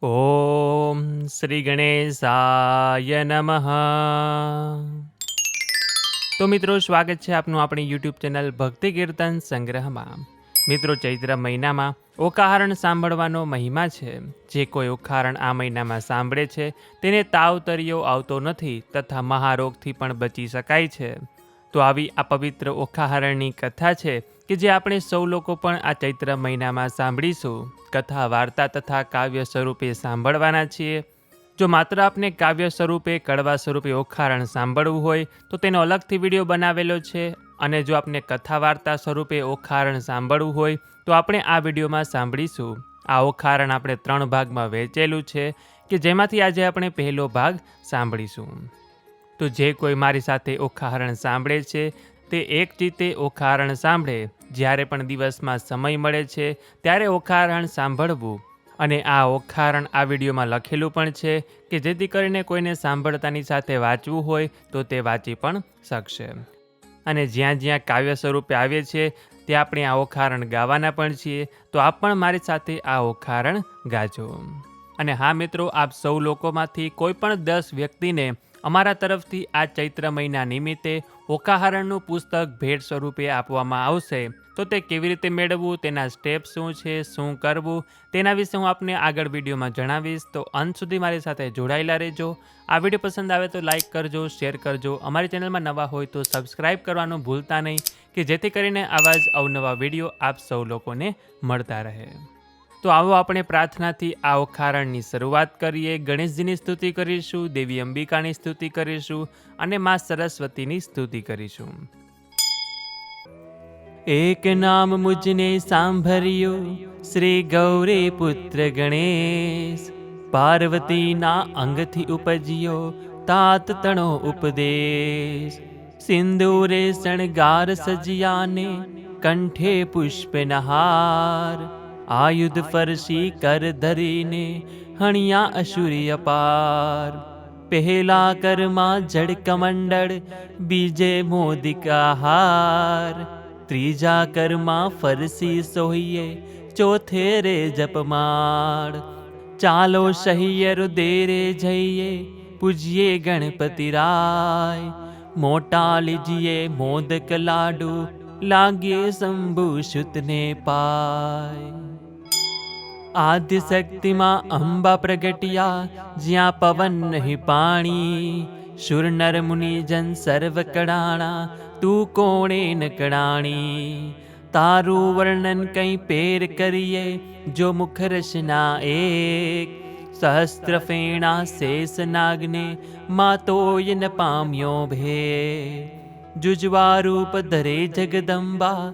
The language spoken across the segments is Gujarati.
ઓમ શ્રી ગણેશાય નમઃ. તો મિત્રો, સ્વાગત છે આપનું આપણી યુટ્યુબ ચેનલ ભક્તિ કીર્તન સંગ્રહમાં. મિત્રો, ચૈત્ર મહિનામાં ઓકાહરણ સાંભળવાનો મહિમા છે. જે કોઈ ઓકાહરણ આ મહિનામાં સાંભળે છે તેને તાવ તરિયો આવતો નથી તથા મહારોગથી પણ બચી શકાય છે. તો આવી આ પવિત્ર ઓકાહરણની કથા છે કે જે આપણે સૌ લોકો પણ આ ચૈત્ર મહિનામાં સાંભળીશું. કથા વાર્તા તથા કાવ્ય સ્વરૂપે સાંભળવાના છીએ. જો માત્ર આપને કાવ્ય સ્વરૂપે કડવા સ્વરૂપે ઓકાહરણ સાંભળવું હોય તો તેનો અલગથી વિડીયો બનાવેલો છે, અને જો આપને કથા વાર્તા સ્વરૂપે ઓકાહરણ સાંભળવું હોય તો આપણે આ વિડીયોમાં સાંભળીશું. આ ઓકાહરણ આપણે 3 ભાગમાં વહેંચેલું છે કે જેમાંથી આજે આપણે પહેલો ભાગ સાંભળીશું. તો જે કોઈ મારી સાથે ઓકાહરણ સાંભળે છે તે એક ચિત્તે ઓકાહરણ સાંભળે. જ્યારે પણ દિવસમાં સમય મળે છે ત્યારે ઓકાહરણ સાંભળવું. અને આ ઓકાહરણ આ વિડીયોમાં લખેલું પણ છે કે જેથી કરીને કોઈને સાંભળતાની સાથે વાંચવું હોય તો તે વાંચી પણ શકશે. અને જ્યાં જ્યાં કાવ્ય સ્વરૂપે આવે છે ત્યાં આપણે આ ઓકાહરણ ગાવાના પણ છીએ. તો આપ પણ મારી સાથે આ ઓકાહરણ ગાજો. અને હા મિત્રો, આપ સૌ લોકોમાંથી કોઈ પણ 10 વ્યક્તિને અમારા તરફથી આ ચૈત્ર મહિના નિમિત્તે ઓકાહરણનું પુસ્તક ભેટ સ્વરૂપે આપવામાં આવશે. તો તે કેવી રીતે મેળવવું, તેના સ્ટેપ શું છે, શું કરવું, તેના વિશે હું આપને આગળ વિડીયોમાં જણાવીશ. તો અંત સુધી મારી સાથે જોડાયેલા રહેજો. આ વિડીયો પસંદ આવે તો લાઇક કરજો, શેર કરજો. અમારી ચેનલમાં નવા હોય તો સબસ્ક્રાઈબ કરવાનું ભૂલતા નહીં, કે જેથી કરીને આવા જ અવનવા વિડીયો આપ સૌ લોકોને મળતા રહે. તો આવો આપણે પ્રાર્થનાથી આ ઓકાહરણની શરૂઆત કરીએ. ગણેશજીની સ્તુતિ કરીશું, દેવી અંબિકાની સ્તુતિ કરીશું અને મા સરસ્વતીની સ્તુતિ કરીશું. એક નામ મુજને સાંભળ્યો, શ્રી ગૌરે પુત્ર ગણેશ. પાર્વતીના અંગથી ઉપજ્યો, તાત તણો ઉપદેશ. સિંદૂરે શણગાર સજિયાને, કંઠે પુષ્પનહાર. આયુધ ફરસી કર ધરીને, હણિયા અસુરી અપાર. પહેલા કરમાં જડ કમંડળ, બીજે મોદિકા હાર. ત્રીજા કરમાં ફરસી સોહીએ, ચોથે રે જપમાળ. ચાલો શહિયર દેરે જઈએ, પૂજીએ ગણપતિ રાય. મોટા લીજીએ મોદક લાડુ, લાગે શંભુ સુતને પાય. આદ્ય શક્તિમાં અંબા પ્રગટ્યા, જ્યાં પવન નહીં પાણી. શુર નર મુનિ જન સર્વ કડાણા, તું કોણે નકડાણી. તારું વર્ણન કંઈ પેર કરીએ, જો મુખ રચના એક. સહસ્ત્ર ફેણા શેષ નાગને, માતોય ન પામ્યો ભે. જુજવા રૂપ ધરે જગદંબા,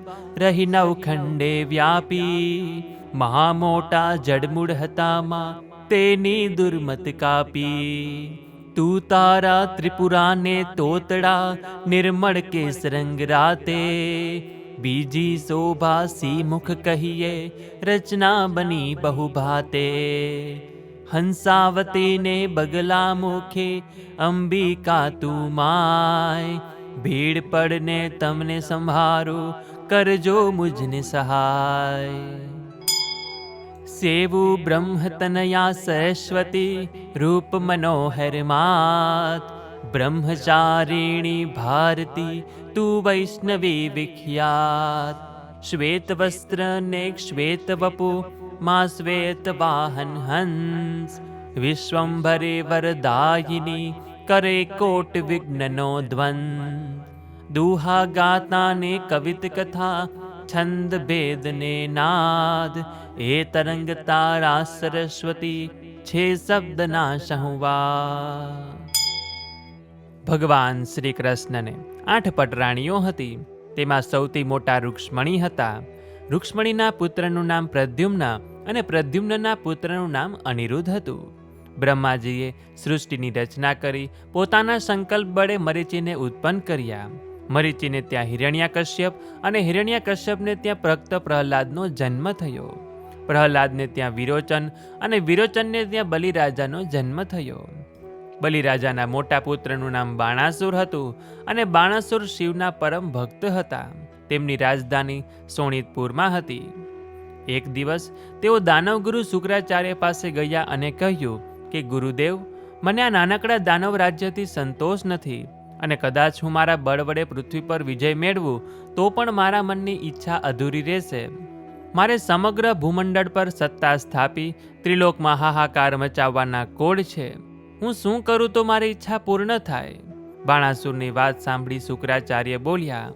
રહી નવખંડે વ્યાપી. મહા મોટા જડમૂળ હતામાં, તેની દુર્મત કાપી. તું તારા ત્રિપુરાને તોતડા, નિર્મળ કેસ રંગ રાતે. બીજી શોભા સી મુખ કહીએ, રચના બની બહુ ભાતે. હંસાવતીને બગલા મુખે, અંબિકા તું માય. ભીડ પડને તમને સંભારો, કરજો મુજને સહાય. સેવું બ્રહ્મતનયા સરસ્વતી, રૂપ મનોહર માત. બ્રહ્મચારિણી ભારતી, તું વૈષ્ણવી વિખ્યાત. શ્વેત વસ્ત્ર ને શ્વેત વપુ, મા શ્વેત વાહન હંસ. વિશ્વંભરે વરદાયિની, કરે કોટ વિઘ્નનો ધ્વંસ. દુહા ગાતા ને કવિત કથા, છંદ ભેદ ને નાદ. એ તરંગ તારા સરસ્વતી, છે શબ્દના સંવાદ. ભગવાન શ્રી કૃષ્ણને 8 પટરાણીઓ હતી. તેમાં સૌથી મોટા રૂક્ષ્મણી હતા. રૂક્ષ્મણીના પુત્રનું નામ પ્રદ્યુમ્ન અને પ્રદ્યુમ્નના પુત્રનું નામ અનિરુદ્ધ હતું. બ્રહ્માજીએ સૃષ્ટિની રચના કરી પોતાના સંકલ્પ બળે મરીચીને ઉત્પન્ન કર્યા. મરીચીને ત્યાં હિરણ્યકશ્યપ અને હિરણ્યકશ્યપને ત્યાં પ્રક્ત પ્રહલાદનો જન્મ થયો. પ્રહલાદને ત્યાં વિરોચન અને વિરોચનને ત્યાં બલિરાજાનો જન્મ થયો. બલિરાજાના મોટા પુત્રનું નામ બાણાસુર હતું અને બાણાસુર શિવના પરમ ભક્ત હતા. તેમની રાજધાની સોણિતપુરમાં હતી. એક દિવસ તેઓ દાનવગુરુ શુક્રાચાર્ય પાસે ગયા અને કહ્યું કે ગુરુદેવ, મને આ નાનકડા દાનવ રાજ્યથી સંતોષ નથી અને કદાચ હું મારા બળ વડે પૃથ્વી પર વિજય મેળવું તો પણ મારા મનની ઈચ્છા અધૂરી રહેશે. મારે સમગ્ર ભૂમંડળ પર સત્તા સ્થાપી ત્રિલોકમાં હાહાકાર મચાવવાના કોડ છે. હું શું કરું તો મારી ઈચ્છા પૂર્ણ થાય? બાણાસુરની વાત સાંભળી શુક્રાચાર્ય બોલ્યા,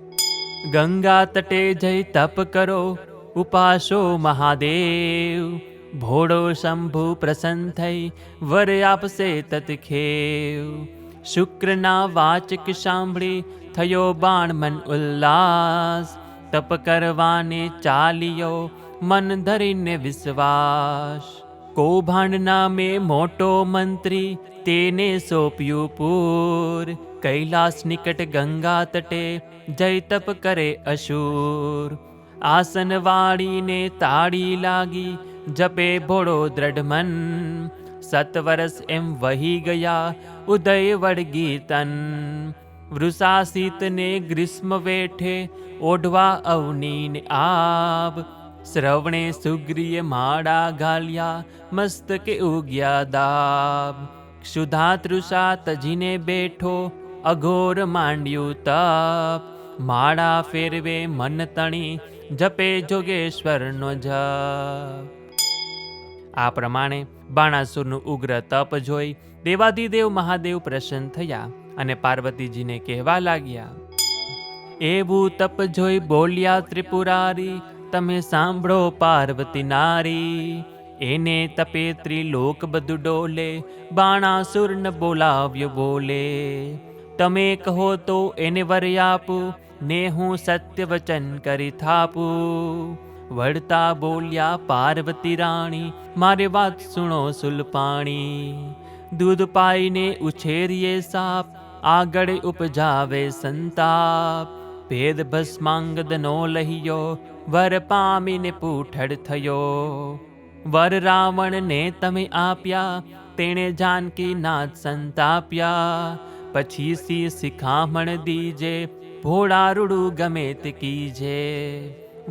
ગંગા તટે જઈ તપ કરો, ઉપાસો મહાદેવ. ભોળો શંભુ પ્રસન્ન થઈ વર આપશે તત્ખેવ. શુક્રના વાચક સાંભળી થયો બાણ મન ઉલ્લાસ. તપ કરવાને ચાલ્યો મન ધરીને વિશ્વાસ. કૌભાંડ નામે મોટો મંત્રી તેને સોંપ્યું પૂર. કૈલાસ નિકટ ગંગા તટે જય તપ કરે અસુર. આસન વાળીને તાળી લાગી જપે ભોળો દ્રઢ મન. 7 વર્ષ એમ વહી ગયા ઉદય વળગી તન. વૃષાસિતને ગ્રીષ્મ વેઠે ઓઢવા અવનીને આબ. શ્રવણે સુગ્રીય માળા ઘાલ્યા મસ્તકે ઉગ્યા દાબ. ક્ષુધા તૃષા તજીને બેઠો અઘોર માંડ્યું તપ. માળા ફેરવે મન તણી જપે જોગેશ્વરનો જપ. આ પ્રમાણે બાણાસુરનું ઉગ્ર તપ જોઈ દેવાધિદેવ મહાદેવ પ્રસન્ન થયા અને પાર્વતીજીને કહેવા લાગ્યા, એવું તપ જોઈ બોલ્યા ત્રિપુરારી, તમે સાંભળો પાર્વતી નારી. એને તપે ત્રિલોક બધું ડોલે, બાણાસુરને બોલાવ્યો બોલે. તમે કહો તો એને વર આપું, ને હું સત્ય વચન કરી થાપું. વળતા બોલ્યા પાર્વતી રાણી, મારી વાત સુણો સુલપાણી. દૂધ પાઈને ઉછેરીએ સાપ, આગળ ઉપજાવે સંતાપ. ભેદ ભસ્માંગદનો લહિયો, વર પામીને પૂઠડ થયો. વર રાવણને તમે આપ્યા, તેણે જાનકી નાથ સંતાપ્યા. પછી સી શિખામણ દીજે, ભોળા રૂડું ગમે તે કીજે.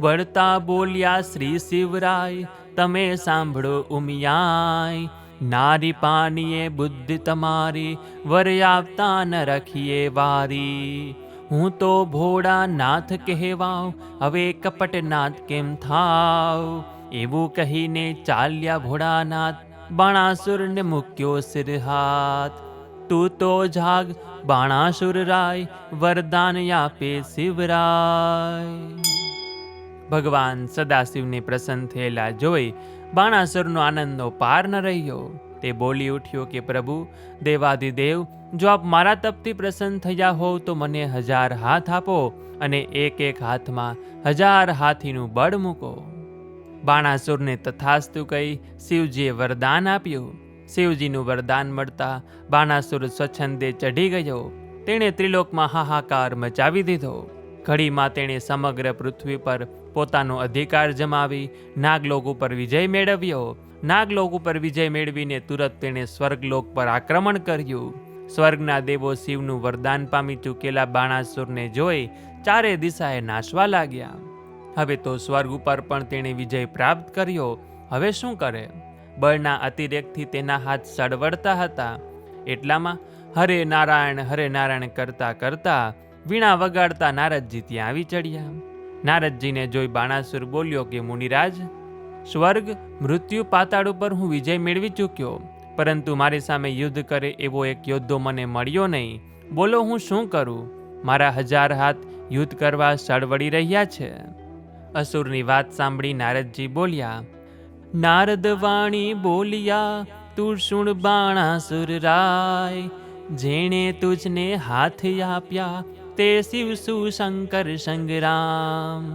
વળતા બોલ્યા શ્રી શિવરાય, તમે સાંભળો ઉમિયાય. નારી પાનીએ બુદ્ધિ તમારી, વર આપતા ન રખીએ વારી. હું તો ભોળા નાથ કહેવાઉં, હવે કપટ નાથ કેમ થાવ. એવું કહીને ચાલ્યા ભોળાનાથ, બાણાસુરને મૂક્યો સિર હાથ. તું તો જાગ બાણાસુર રાય, વરદાન આપે શિવરાય. ભગવાન સદાશિવને પ્રસન્ન થયેલા જોઈ બાણાસુરનો આનંદનો પાર ન રહ્યો. તે બોલી ઉઠ્યો કે પ્રભુ દેવાધિદેવ, જો આપ મારા તપથી પ્રસન્ન થયા હોવ તો મને 1000 હાથ આપો અને એક એક હાથમાં 1000 હાથીનું બળ મૂકો. બાણાસુરને તથાસ્તુ કહી શિવજીએ વરદાન આપ્યું. શિવજીનું વરદાન મળતા બાણાસુર સ્વચ્છંદે ચઢી ગયો. તેણે ત્રિલોકમાં હાહાકાર મચાવી દીધો. ઘડીમાં તેણે સમગ્ર પૃથ્વી પર પોતાનો અધિકાર જમાવી નાગલોક ઉપર વિજય મેળવ્યો. નાગલોક ઉપર વિજય મેળવીને તુરત તેણે સ્વર્ગલોક પર આક્રમણ કર્યું. સ્વર્ગના દેવો શિવનું વરદાન પામી ચૂકેલા બાણાસુરને જોઈ ચારે દિશાએ નાશવા લાગ્યા. હવે તો સ્વર્ગ ઉપર પણ તેણે વિજય પ્રાપ્ત કર્યો. હવે શું કરે? બળના અતિરેકથી તેના હાથ સળવળતા હતા. એટલામાં હરે નારાયણ કરતા કરતા વીણા વગાડતા નારદજી ત્યાં આવી ચડ્યા. નારદજીને જોઈ બાણાસુર બોલ્યો કે મુનિરાજ, સ્વર્ગ મૃત્યુ પાતાળ ઉપર હું વિજય મેળવી ચૂક્યો, પરંતુ મારી સામે યુદ્ધ કરે એવો એક યોદ્ધો મને મળ્યો નહીં. બોલો હું શું કરું? મારા 1000 હાથ યુદ્ધ કરવા સળવળી રહ્યા છે. અસુરની વાત સાંભળી નારદજી બોલ્યા, નારદ વાણી બોલ્યા, તું સુણ બાણાસુર રાય. જેણે તુજને હાથ આપ્યા, તે શિવ શંકર સંગ્રામ.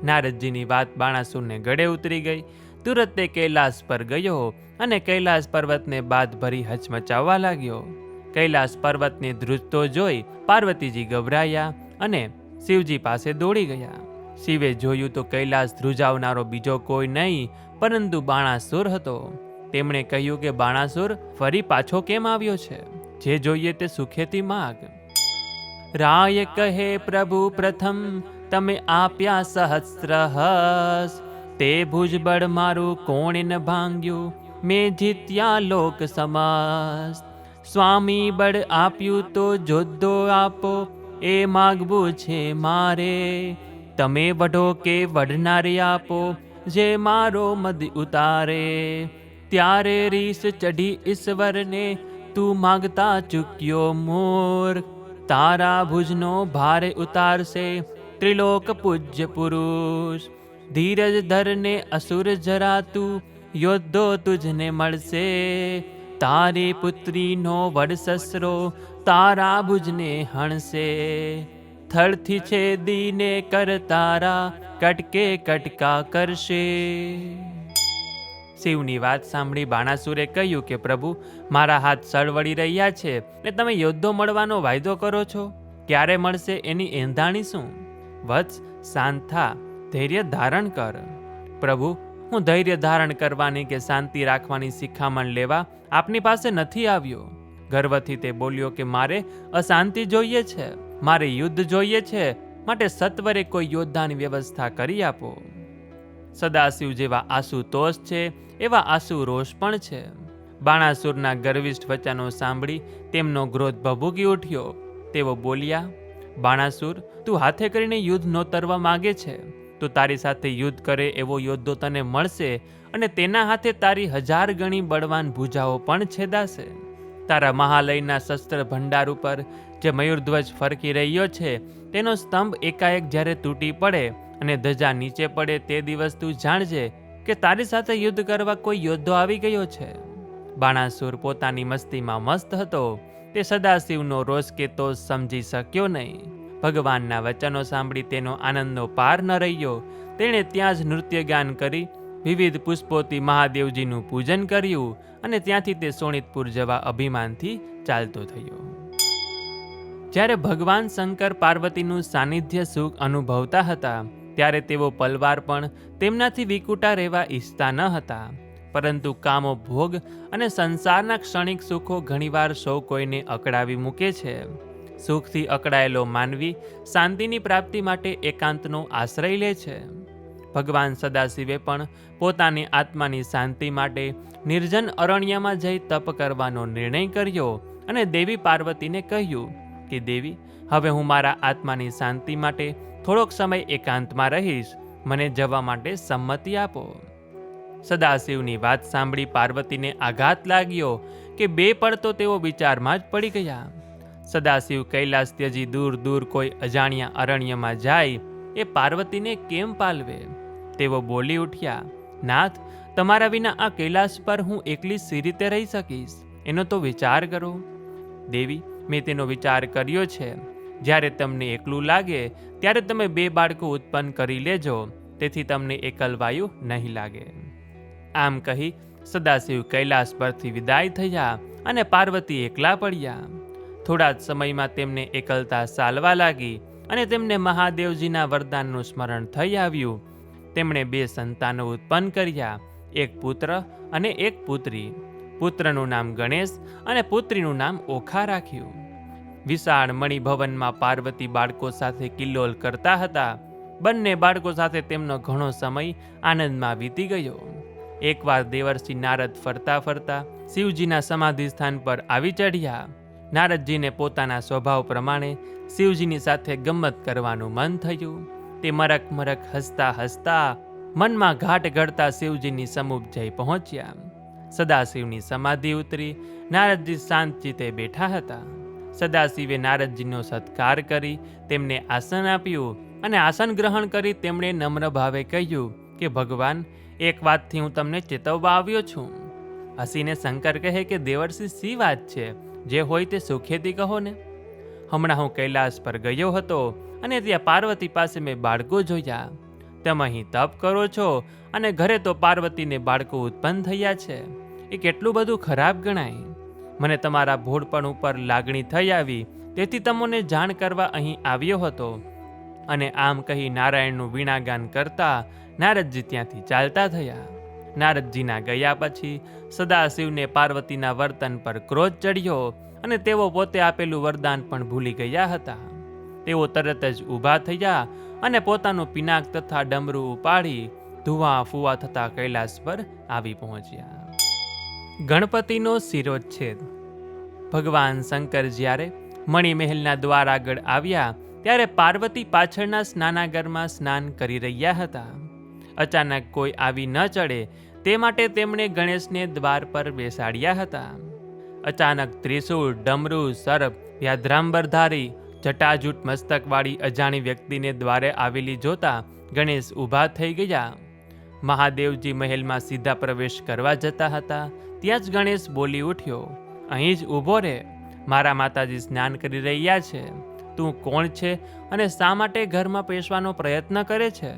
નારદજીની વાત બાણાસુરને ગળે ઉતરી ગઈ. તુરત તે કૈલાસ પર ગયો અને કૈલાસ પર્વતને બાદ ભરી હચમચાવવા લાગ્યો. કૈલાસ પર્વતને ધ્રુજતો જોઈ પાર્વતીજી ગભરાયા અને શિવજી પાસે દોડી ગયા. શિવે જોયું તો કૈલાસ ધ્રુજાવનારો બીજો કોઈ નહીં પરંતુ બાણાસુર હતો. તેમણે કહ્યું કે બાણાસુર ફરી પાછો કેમ આવ્યો છે? જે જોઈએ તે સુખેથી માગ. રાય કહે પ્રભુ પ્રથમ, તમે આપ્યા સહસ્ત્ર હસ. તે ભુજબળ મારું કોણે ન ભાંગ્યું, મેં જીત્યા લોક સમસ્ત. સ્વામી બળ આપ્યું તો જોદ્દો આપો, એ માગવું છે મારે. તમે વઢો કે વઢનારે આપો, જે મારો મદ ઉતારે. ત્યારે રીસ ચઢી ઈશ્વરને, તું માગતા ચૂક્યો મૂર્ખ. તારા ભુજનો ભારે ઉતારશે ત્રિલોક પૂજ્ય પુરુષ. ધીરજ ધરને અસુર જરાતું, યોદ્ધો તુજને મળશે. તારી પુત્રીનો વડસસરો, તારા ભુજને હણશે. થળથી છેદીને કર તારા, કટકે કટકા કરશે. શિવની વાત સાંભળી બાણાસુરે કહ્યું કે પ્રભુ, મારા હાથ સળવળી રહ્યા છે ને તમે યોદ્ધો મળવાનો વાયદો કરો છો. ક્યારે મળશે એની એંધાણી શું? વત્સ, શાંત થા, ધૈર્ય ધારણ કર. પ્રભુ, હું ધૈર્ય ધારણ કરવાની કે શાંતિ રાખવાની શિખામણ લેવા આપની પાસે નથી આવ્યો. ગર્વથી તે બોલ્યો કે મારે અશાંતિ જોઈએ છે, મારે યુદ્ધ જોઈએ છે, માટે સત્વરે કોઈ યોદ્ધાની વ્યવસ્થા કરી આપો. સદાશિવ જેવા આશુતોષ છે એવા આશુરોષ પણ છે. બાણાસુરના ગર્વિષ્ઠ વચનો સાંભળી તેમનો ક્રોધ ભભૂકી ઉઠ્યો. તેઓ બોલ્યા, બાણાસુર, તું હાથે કરીને યુદ્ધ નોતરવા માગે છે તો તારી સાથે યુદ્ધ કરે એવો યોદ્ધો તને મળશે અને તેના હાથે તારી 1000 ગણી બળવાન ભુજાઓ પણ છેદાશે. તારા મહાલયના શસ્ત્ર ભંડાર ઉપર જે મયુરધ્વજ ફરકી રહ્યો છે તેનો સ્તંભ એકાએક જ્યારે તૂટી પડે અને ધજા નીચે પડે તે દિવસ તું જાણજે કે તારી સાથે યુદ્ધ કરવા કોઈ યોદ્ધો આવી ગયો છે. બાણાસુર પોતાની મસ્તીમાં મસ્ત હતો. તે સદાશિવનો રોષ કે તો સમજી શક્યો નહીં. ભગવાનના વચનો સાંભળી તેનો આનંદનો પાર ન રહ્યો. તેણે ત્યાં જ નૃત્ય ગાન કરી વિવિધ પુષ્પોથી મહાદેવજીનું પૂજન કર્યું અને ત્યાંથી તે સોણિતપુર જવા અભિમાનથી ચાલતો થયો. જ્યારે ભગવાન શંકર પાર્વતીનું સાનિધ્ય સુખ અનુભવતા હતા ત્યારે તેઓ પલવાર પણ તેમનાથી વિકુટા રહેવા ઈચ્છતા ન હતા. પરંતુ કામો, ભોગ અને સંસારના ક્ષણિક સુખો ઘણીવાર સૌ કોઈને અકળાવી મૂકે છે. સુખથી અકળાયેલો માનવી શાંતિની પ્રાપ્તિ માટે એકાંતનો આશ્રય લે છે. ભગવાન સદાશિવે પણ પોતાની આત્માની શાંતિ માટે નિર્જન અરણ્યમાં જઈ તપ કરવાનો નિર્ણય કર્યો અને દેવી પાર્વતીને કહ્યું કે દેવી, હવે હું મારા આત્માની શાંતિ માટે થોડોક સમય એકાંતમાં રહીશ, મને જવા માટે સંમતિ આપો. સદાશિવની વાત સાંભળી પાર્વતીને આઘાત લાગ્યો કે બે પળ તો તેઓ વિચારમાં જ પડી ગયા. સદાશિવ કૈલાસ ત્યજી દૂર દૂર કોઈ અજાણ્યા અરણ્યમાં જાય એ પાર્વતીને કેમ પાલવે? તેઓ બોલી ઉઠ્યા, નાથ, તમારા વિના આ કૈલાસ પર હું એકલી સી રીતે રહી શકીશ? એનો તો વિચાર કરો. દેવી, મેં તેનો વિચાર કર્યો છે. જ્યારે તમને એકલું લાગે ત્યારે તમે 2 બાળકો ઉત્પન્ન કરી લેજો, તેથી તમને એકલવાયુ નહીં લાગે. આમ કહી સદાશિવ કૈલાસ પરથી વિદાય થયા અને પાર્વતી એકલા પડ્યા. થોડા જ સમયમાં તેમને એકલતા સાલવા લાગી અને તેમને મહાદેવજીના વરદાનનું સ્મરણ થઈ આવ્યું. તેમણે 2 સંતાનો ઉત્પન્ન કર્યા, એક પુત્ર અને એક પુત્રી. પુત્રનું નામ ગણેશ અને પુત્રીનું નામ ઓખા રાખ્યું. વિશાળ મણિભવનમાં પાર્વતી બાળકો સાથે કિલ્લોલ કરતા હતા. બંને બાળકો સાથે તેમનો ઘણો સમય આનંદમાં વીતી ગયો. એકવાર દેવર્ષિ નારદ ફરતા ફરતા શિવજીના સમાધિ સ્થાન પર આવી ચઢ્યા. નારદજીને પોતાના સ્વભાવ પ્રમાણે શિવજીની સાથે ગમ્મત કરવાનું મન થયું. તે મરક મરક હસતા હસતા મનમાં ઘાટ ઘડતા શિવજીની સમુખ જઈ પહોંચ્યા. સદાશિવની સમાધિ ઉતરી નારદજી શાંત ચિત્તે બેઠા હતા. સદાશિવે નારદજીનો સત્કાર કરી તેમને આસન આપ્યું અને આસન ગ્રહણ કરી તેમણે નમ્ર ભાવે કહ્યું કે ભગવાન, એક વાતથી હું તમને ચેતવવા આવ્યો છું. હસીને શંકર કહે કે દેવર્ષિ, સી વાત છે? જે હોય તે સુખેથી કહો ને. હમણાં હું કૈલાસ પર ગયો હતો અને ત્યાં પાર્વતી પાસે મેં બાળકો જોયા. તમે અહીં તપ કરો છો અને ઘરે તો પાર્વતીને બાળકો ઉત્પન્ન થયા છે. એ કેટલું બધું ખરાબ ગણાય. મને તમારા ભોળપણ ઉપર લાગણી થઈ આવી, તેથી તમને જાણ કરવા અહીં આવ્યો હતો. અને આમ કહી નારાયણનું વીણાગાન કરતા નારદજી ત્યાંથી ચાલતા થયા. નારદજીના ગયા પછી સદાશિવને પાર્વતીના વર્તન પર ક્રોધ ચડ્યો અને તેઓ પોતે આપેલું વરદાન પણ ભૂલી ગયા હતા. તેઓ તરત જ ઊભા થયા અને પોતાનું પિનાક તથા ડમરું ઉપાડી ધુઆ ફુવા થતા કૈલાસ પર આવી પહોંચ્યા. ગણપતિનો શિરોચ્છેદ. ભગવાન શંકર જ્યારે મણિમહેલના દ્વાર આગળ આવ્યા ત્યારે પાર્વતી પાછળના સ્નાનાગરમાં સ્નાન કરી રહ્યા હતા. અચાનક કોઈ આવી ન ચડે તે માટે તેમણે ગણેશને દ્વાર પર બેસાડ્યા હતા. અચાનક ત્રિશૂળ, ડમરૂ, સર્પ, વ્યાધ્રાંબરધારી, જટાજૂટ મસ્તકવાળી અજાણી વ્યક્તિને દ્વારે આવેલી જોતા ગણેશ ઊભા થઈ ગયા. મહાદેવજી મહેલમાં સીધા પ્રવેશ કરવા જતા હતા ત્યાં જ ગણેશ બોલી ઉઠ્યો, અહીં જ ઊભો રહે, મારા માતાજી સ્નાન કરી રહ્યા છે. તું કોણ છે અને શા માટે ઘરમાં પેશવાનો પ્રયત્ન કરે છે?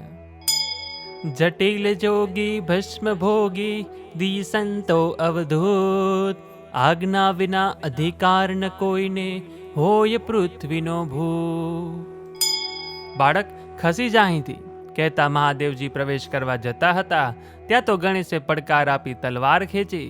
જટિલ જોગી ભસ્મ ભોગી દી સંતો અવધૂત, આજ્ઞા વિના અધિકાર ન કોઈને હોય પૃથ્વીનો ભૂ. બાળક ખસી જા અહીંથી કહેતા મહાદેવજી પ્રવેશ કરવા જતા હતા ત્યાં તો ગણેશે પડકાર આપી તલવાર ખેંચી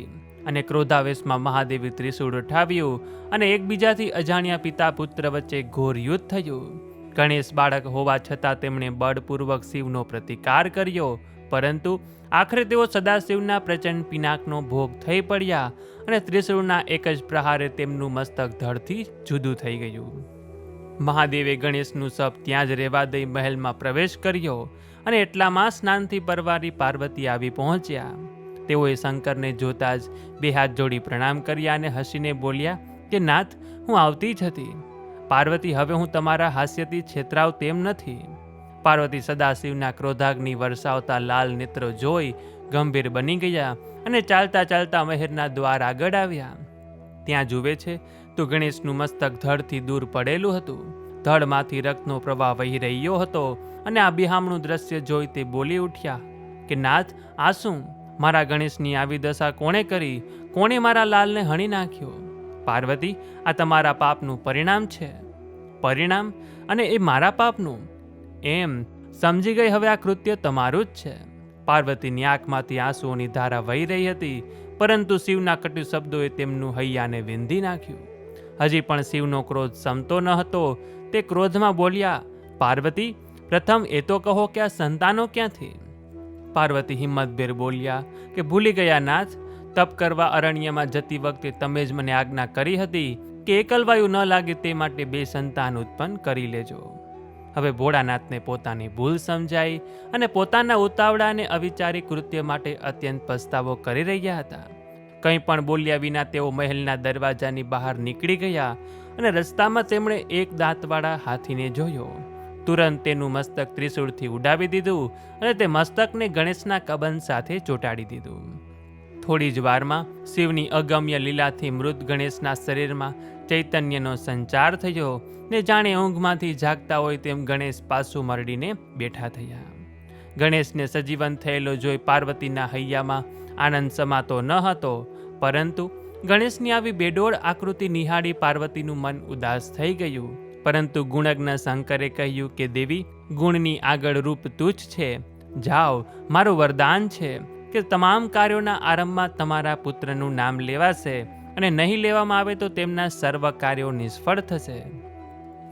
અને ક્રોધાવેશમાં મહાદેવી ત્રિશૂળ ઉઠાવ્યું અને એકબીજાથી અજાણ્યા પિતા પુત્ર વચ્ચે ઘોર યુદ્ધ થયું. ગણેશ બાળક હોવા છતાં તેમણે બળપૂર્વક શિવનો પ્રતિકાર કર્યો, પરંતુ આખરે તેઓ સદાશિવના પ્રચંડ પિનાકનો ભોગ થઈ પડ્યા અને ત્રિશૂળના એક જ પ્રહારે તેમનું મસ્તક ધડથી જુદું થઈ ગયું. મહાદેવે ગણેશનું શબ ત્યાં જ રહેવા દઈ મહેલમાં પ્રવેશ કર્યો અને એટલામાં સ્નાનથી પરવારી પાર્વતી આવી પહોંચ્યા. તેઓએ શંકરને જોતા જ બે હાથ જોડી પ્રણામ કર્યા અને હસીને બોલ્યા કે નાથ, હું આવતી જ હતી. પાર્વતી, હવે હું તમારા હાસ્યથી છેતરાવ તેમ નથી. પાર્વતી સદાશિવના ક્રોધાગ્નિ વરસાવતા લાલ નેત્રો જોઈ ગંભીર બની ગયા અને ચાલતા ચાલતા મહેરના દ્વાર આગળ આવ્યા. ત્યાં જુએ છે તો ગણેશનું મસ્તક ધડથી દૂર પડેલું હતું. ધડમાંથી રક્તનો પ્રવાહ વહી રહ્યો હતો અને આ બિહામણું દ્રશ્ય જોઈ તે બોલી ઉઠ્યા કે નાથ, આ શું? મારા ગણેશની આવી દશા કોણે કરી? કોણે મારા લાલને હણી નાખ્યો? પાર્વતી, આ તમારા પાપનું પરિણામ છે. પરિણામ? અને એ મારા પાપનું? એમ સમજી ગઈ, હવે આ કૃત્ય તમારું જ છે. પાર્વતીની આંખમાંથી આંસુઓની ધારા વહી રહી હતી, પરંતુ શિવના કટુ શબ્દોએ તેમનું હૈયાને વિંધી નાખ્યું. હજી પણ શિવનો ક્રોધ શમતો ન હતો. તે ક્રોધમાં બોલ્યા, પાર્વતી, પ્રથમ એ તો કહો કે આ સંતાનો ક્યાંથી? પાર્વતી હિંમતભેર બોલ્યા કે ભૂલી ગયા નાથ, તપ કરવા અરણ્યમાં જતી વખતે તમે જ મને આજ્ઞા કરી હતી કે એકલવાયુ ન લાગે તે માટે 2 સંતાન ઉત્પન્ન કરી લેજો. હવે ભોળાનાથને પોતાની ભૂલ સમજાઈ અને પોતાના ઉતાવળા અને અવિચારી કૃત્ય માટે અત્યંત પસ્તાવો કરી રહ્યા હતા. કંઈ પણ બોલ્યા વિના તેઓ મહેલના દરવાજાની બહાર નીકળી ગયા અને રસ્તામાં તેમણે એક દાંતવાળા હાથીને જોયો. તુરંત તેનું મસ્તક ત્રિશૂળથી ઉડાવી દીધું અને તે મસ્તકને ગણેશના કબંધ સાથે ચોંટાડી દીધું. થોડી જ વારમાં શિવની અગમ્ય લીલાથી મૃત ગણેશના શરીરમાં ચૈતન્યનો સંચાર થયો ને જાણે ઊંઘમાંથી જાગતા હોય તેમ ગણેશ પાછું મરડીને બેઠા થયા. ગણેશને સજીવન થયેલો જોઈ પાર્વતીના હૈયામાં આનંદ સમાતો ન હતો, પરંતુ ગણેશની આવી બેડોળ આકૃતિ નિહાળી પાર્વતીનું મન ઉદાસ થઈ ગયું. પરંતુ ગુણજ્ઞ શંકરે કહ્યું કે દેવી, ગુણની આગળ રૂપ તુચ્છ છે. જાઓ, મારું વરદાન છે કે તમામ કાર્યોના આરંભમાં તમારા પુત્રનું નામ લેવાશે અને નહીં લેવામાં આવે તો તેમના સર્વ કાર્યો નિષ્ફળ થશે.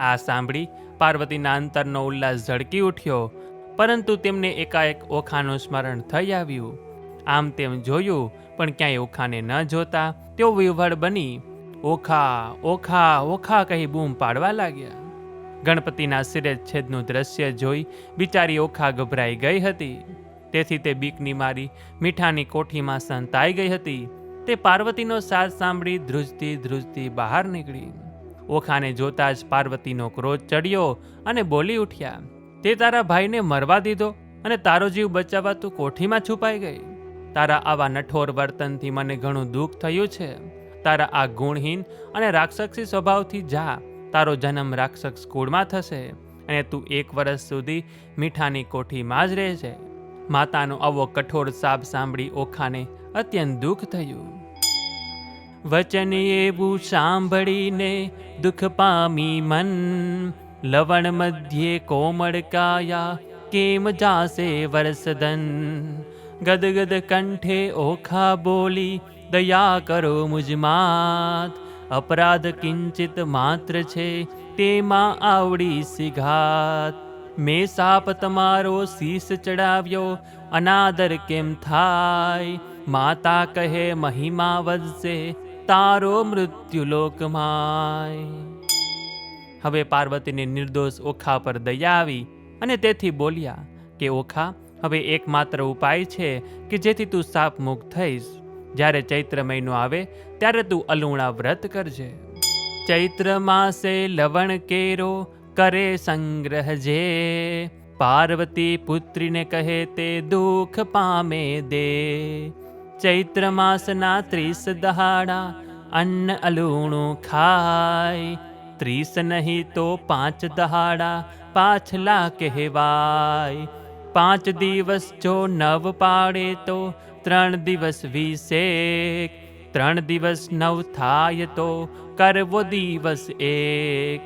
આ સાંભળી પાર્વતીના અંતરનો ઉલ્લાસ ઝળકી ઉઠ્યો, પરંતુ તેમને એકાએક ઓખાનું સ્મરણ થઈ આવ્યું. આમ તેમ જોયું, પણ ક્યાંય ઓખાને ન જોતા તેઓ વિહ્વળ બની ઓખા ઓખા ઓખા કહી બૂમ પાડવા લાગ્યા. ગણપતિના શિરચ્છેદનું દ્રશ્ય જોઈ બિચારી ઓખા ગભરાઈ ગઈ હતી. તેથી તે બીકની મારી મીઠાની કોઠીમાં સંતાઈ ગઈ હતી. તે પાર્વતીનો સાથ સાંભળી ધ્રુજતી ધ્રુજતી બહાર નીકળી. ઓખાને જોતા જ પાર્વતીનો ક્રોધ ચડ્યો અને બોલી ઉઠ્યા, તે તારા ભાઈને મરવા દીધો અને તારો જીવ બચાવવા તું કોઠીમાં છુપાઈ ગઈ. તારા આવા નઠોર વર્તનથી મને ઘણું દુઃખ થયું છે. તારા આ ગુણહીન અને રાક્ષસી સ્વભાવથી જા. તારો જન્મ રાક્ષસ કુળમાં થશે અને તું 1 વર્ષ સુધી મીઠાની કોઠીમાં જ રહેશે. માતાનો આવો કઠોર શાપ સાંભળી ઓખાને અત્યંત દુઃખ થયું. વચન એવું સાંભળીને દુઃખ પામી મન, લવણ મધ્યે કોમળ કાયા કેમ જાશે વર્ષધન. ગદગદ કંઠે ઓખા બોલી, દયા કરો મુજ માત, અપરાધ કિંચિત માત્ર છે તેમાં આવડી સિઘાત. મેં સાપ તમારો શીશ ચડાવ્યો, અનાદર કેમ થાય? માતા કહે મહિમા વધશે, તારો મૃત્યુલોકમાય. હવે પાર્વતીને નિર્દોષ ઓખા પર દયા આવી અને તેથી બોલ્યા કે ઓખા, હવે એકમાત્ર ઉપાય છે કે જેથી તું શાપ મુક્ત થઈશ. જ્યારે ચૈત્ર મહિનો આવે ત્યારે તું અલુણા વ્રત કરજે. ચૈત્ર માસે લવણ કેરો કરે સંગ્રહ જે, પાર્વતી પુત્રીને કહે તે દુઃખ પામે દે. ચૈત્ર માસના 30 દહાડા અન્ન અલુણું ખાય, 30 નહીં તો 5 દહાડા પાછલા કહેવાય. 5 દિવસ જો નવ પાડે તો 3 દિવસ 20, 3 દિવસ 9 થાય તો કરવો દિવસ 1.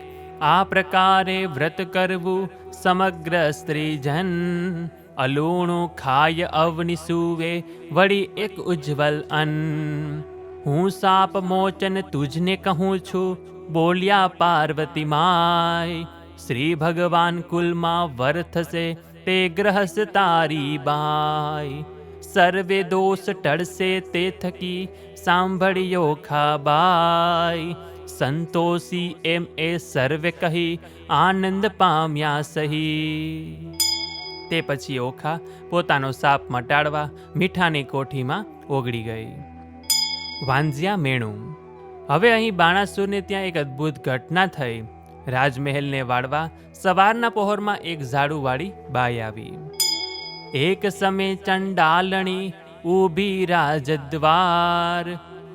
આ પ્રકારે વ્રત કરવું સમગ્ર સ્ત્રીજન, અલુણું ખાય અવનિ સૂવે વળી એક ઉજ્જવલ અન્ન. હું સાપ મોચન તુજને કહું છું, બોલ્યા પાર્વતી માય. શ્રી ભગવાન કુલમાં વર થશે તે ગ્રહસ્થ તારી બાય. સર્વે દોષ ટળશે તે થકી સાંભળ્યો ખાબાય. સંતોષી એમ એ સર્વે કહી આનંદ પામ્યા સહી. તે પછી ઓખા પોતાનો સાપ મટાડવા મીઠાની કોઠીમાં ઓગળી ગઈ. વાંઝિયા મેણું. હવે અહીં બાણાસુરને ત્યાં એક અદ્ભુત ઘટના થઈ. રાજમહેલને વાળવા સવારના પહોરમાં એક ઝાડુવાળી બાઈ આવી. એક સમય ચંડાલણી ઊભી રાજદ્વાર,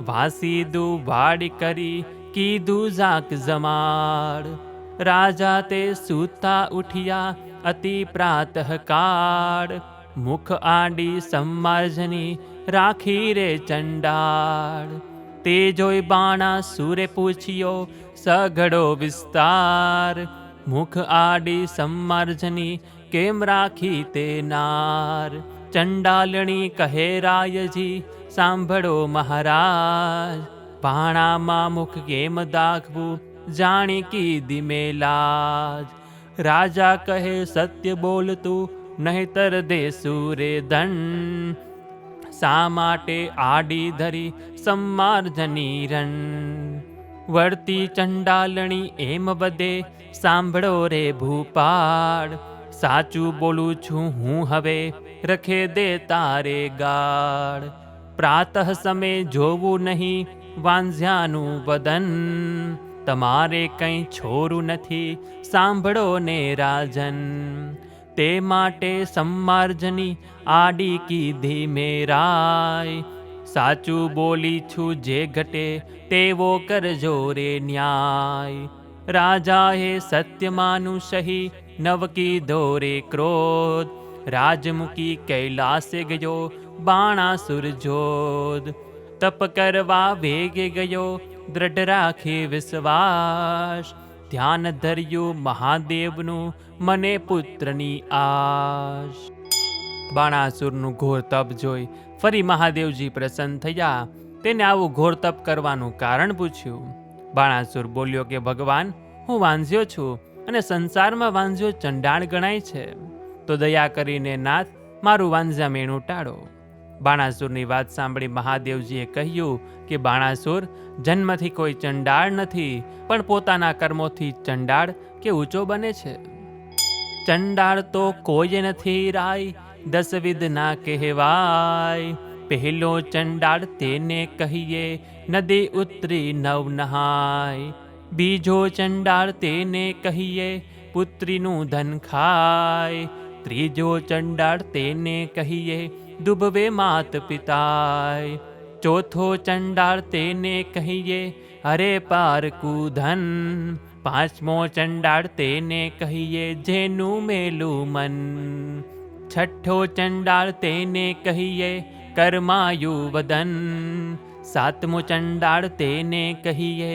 વાસીદું વાડી કરી કીધું ઝાક જમાડ. રાજા તે સૂતા ઉઠ્યા અતિ પ્રાતઃકાળ, મુખ આડી સમાર્જની રાખી રે ચંડાળ. તે જોઈ બાણાસુરે પૂછ્યો સઘળો વિસ્તાર, મુખ આડી સમાર્જની કેમ રાખી તે નાર. ચંડાલણી કહે રાયજી સાંભળો મહારાજ, ભાણામાં મુખ કેમ દાખવું જાણી કીધી મેં લાજ. રાજા કહે સત્ય બોલતું નહીતર દેશું રે દંડ, શા માટે આડી ધરી સમાર્જની રણ. વર્તી ચંડાલણી એમ બધે સાંભળો રે ભૂપાળ, સાચું બોલું છું હું હવે રખે દે તારે ગાળ. પ્રાતઃ સમય જોવું નહીં વાંઝ્યાનું વદન, તમારે કંઈ છોરું નથી સાંભળો ને રાજન. તે માટે સમાર્જની આડી કીધી મેરાય, સાચું બોલી છું જે ઘટે તેવો કરજો રે ન્યાય. રાજાએ સત્યમાનું સહી નવ કીધો રે ક્રોધ, રાજમુખી કૈલાસે ગયો બાણાસુર જોધ. તપ કરવા વેગે ગયો દ્રઢ રાખે વિશ્વાસ, ધ્યાન ધર્યું મહાદેવનું મને પુત્રની આશ. બાણાસુરનું ઘોર તપ જોઈ ફરી મહાદેવજી પ્રસન્ન થયા. તેને આવું ઘોર તપ કરવાનું કારણ પૂછ્યું. બાણાસુર બોલ્યો કે ભગવાન, હું વાંઝ્યો છું અને સંસારમાં વાંઝ્યો ચંડાળ ગણાય છે, તો દયા કરીને નાથ મારું વાંઝ્યા મેણું ટાળો. બાણાસુરની વાત સાંભળી મહાદેવજીએ કહ્યું કે બાણાસુર, જન્મથી કોઈ ચંડાળ નથી, પણ પોતાના કર્મોથી ચંડાળ કે ઊંચો બને છે. ચંડાળ તો કોઈ નથી રાય, 10 વિધ ના કહેવાય. પહેલો ચંડાળ તેને કહીએ નદી ઉતરી નવ નહાય. બીજો ચંડાળ તેને કહીએ પુત્રીનું ધન ખાય. ત્રીજો ચંડાળ તેને કહીએ ડૂબવે માત પિતાય. ચોથો ચંડાળ તેને કહીએ અરે પારકું ધન. પાંચમો ચંડાળ તેને કહીએ જેનું મેલું મન. છઠ્ઠો ચંડાળ તેને કહીએ કર્માયુ વદન. સાતમો ચંડાળ તેને કહીએ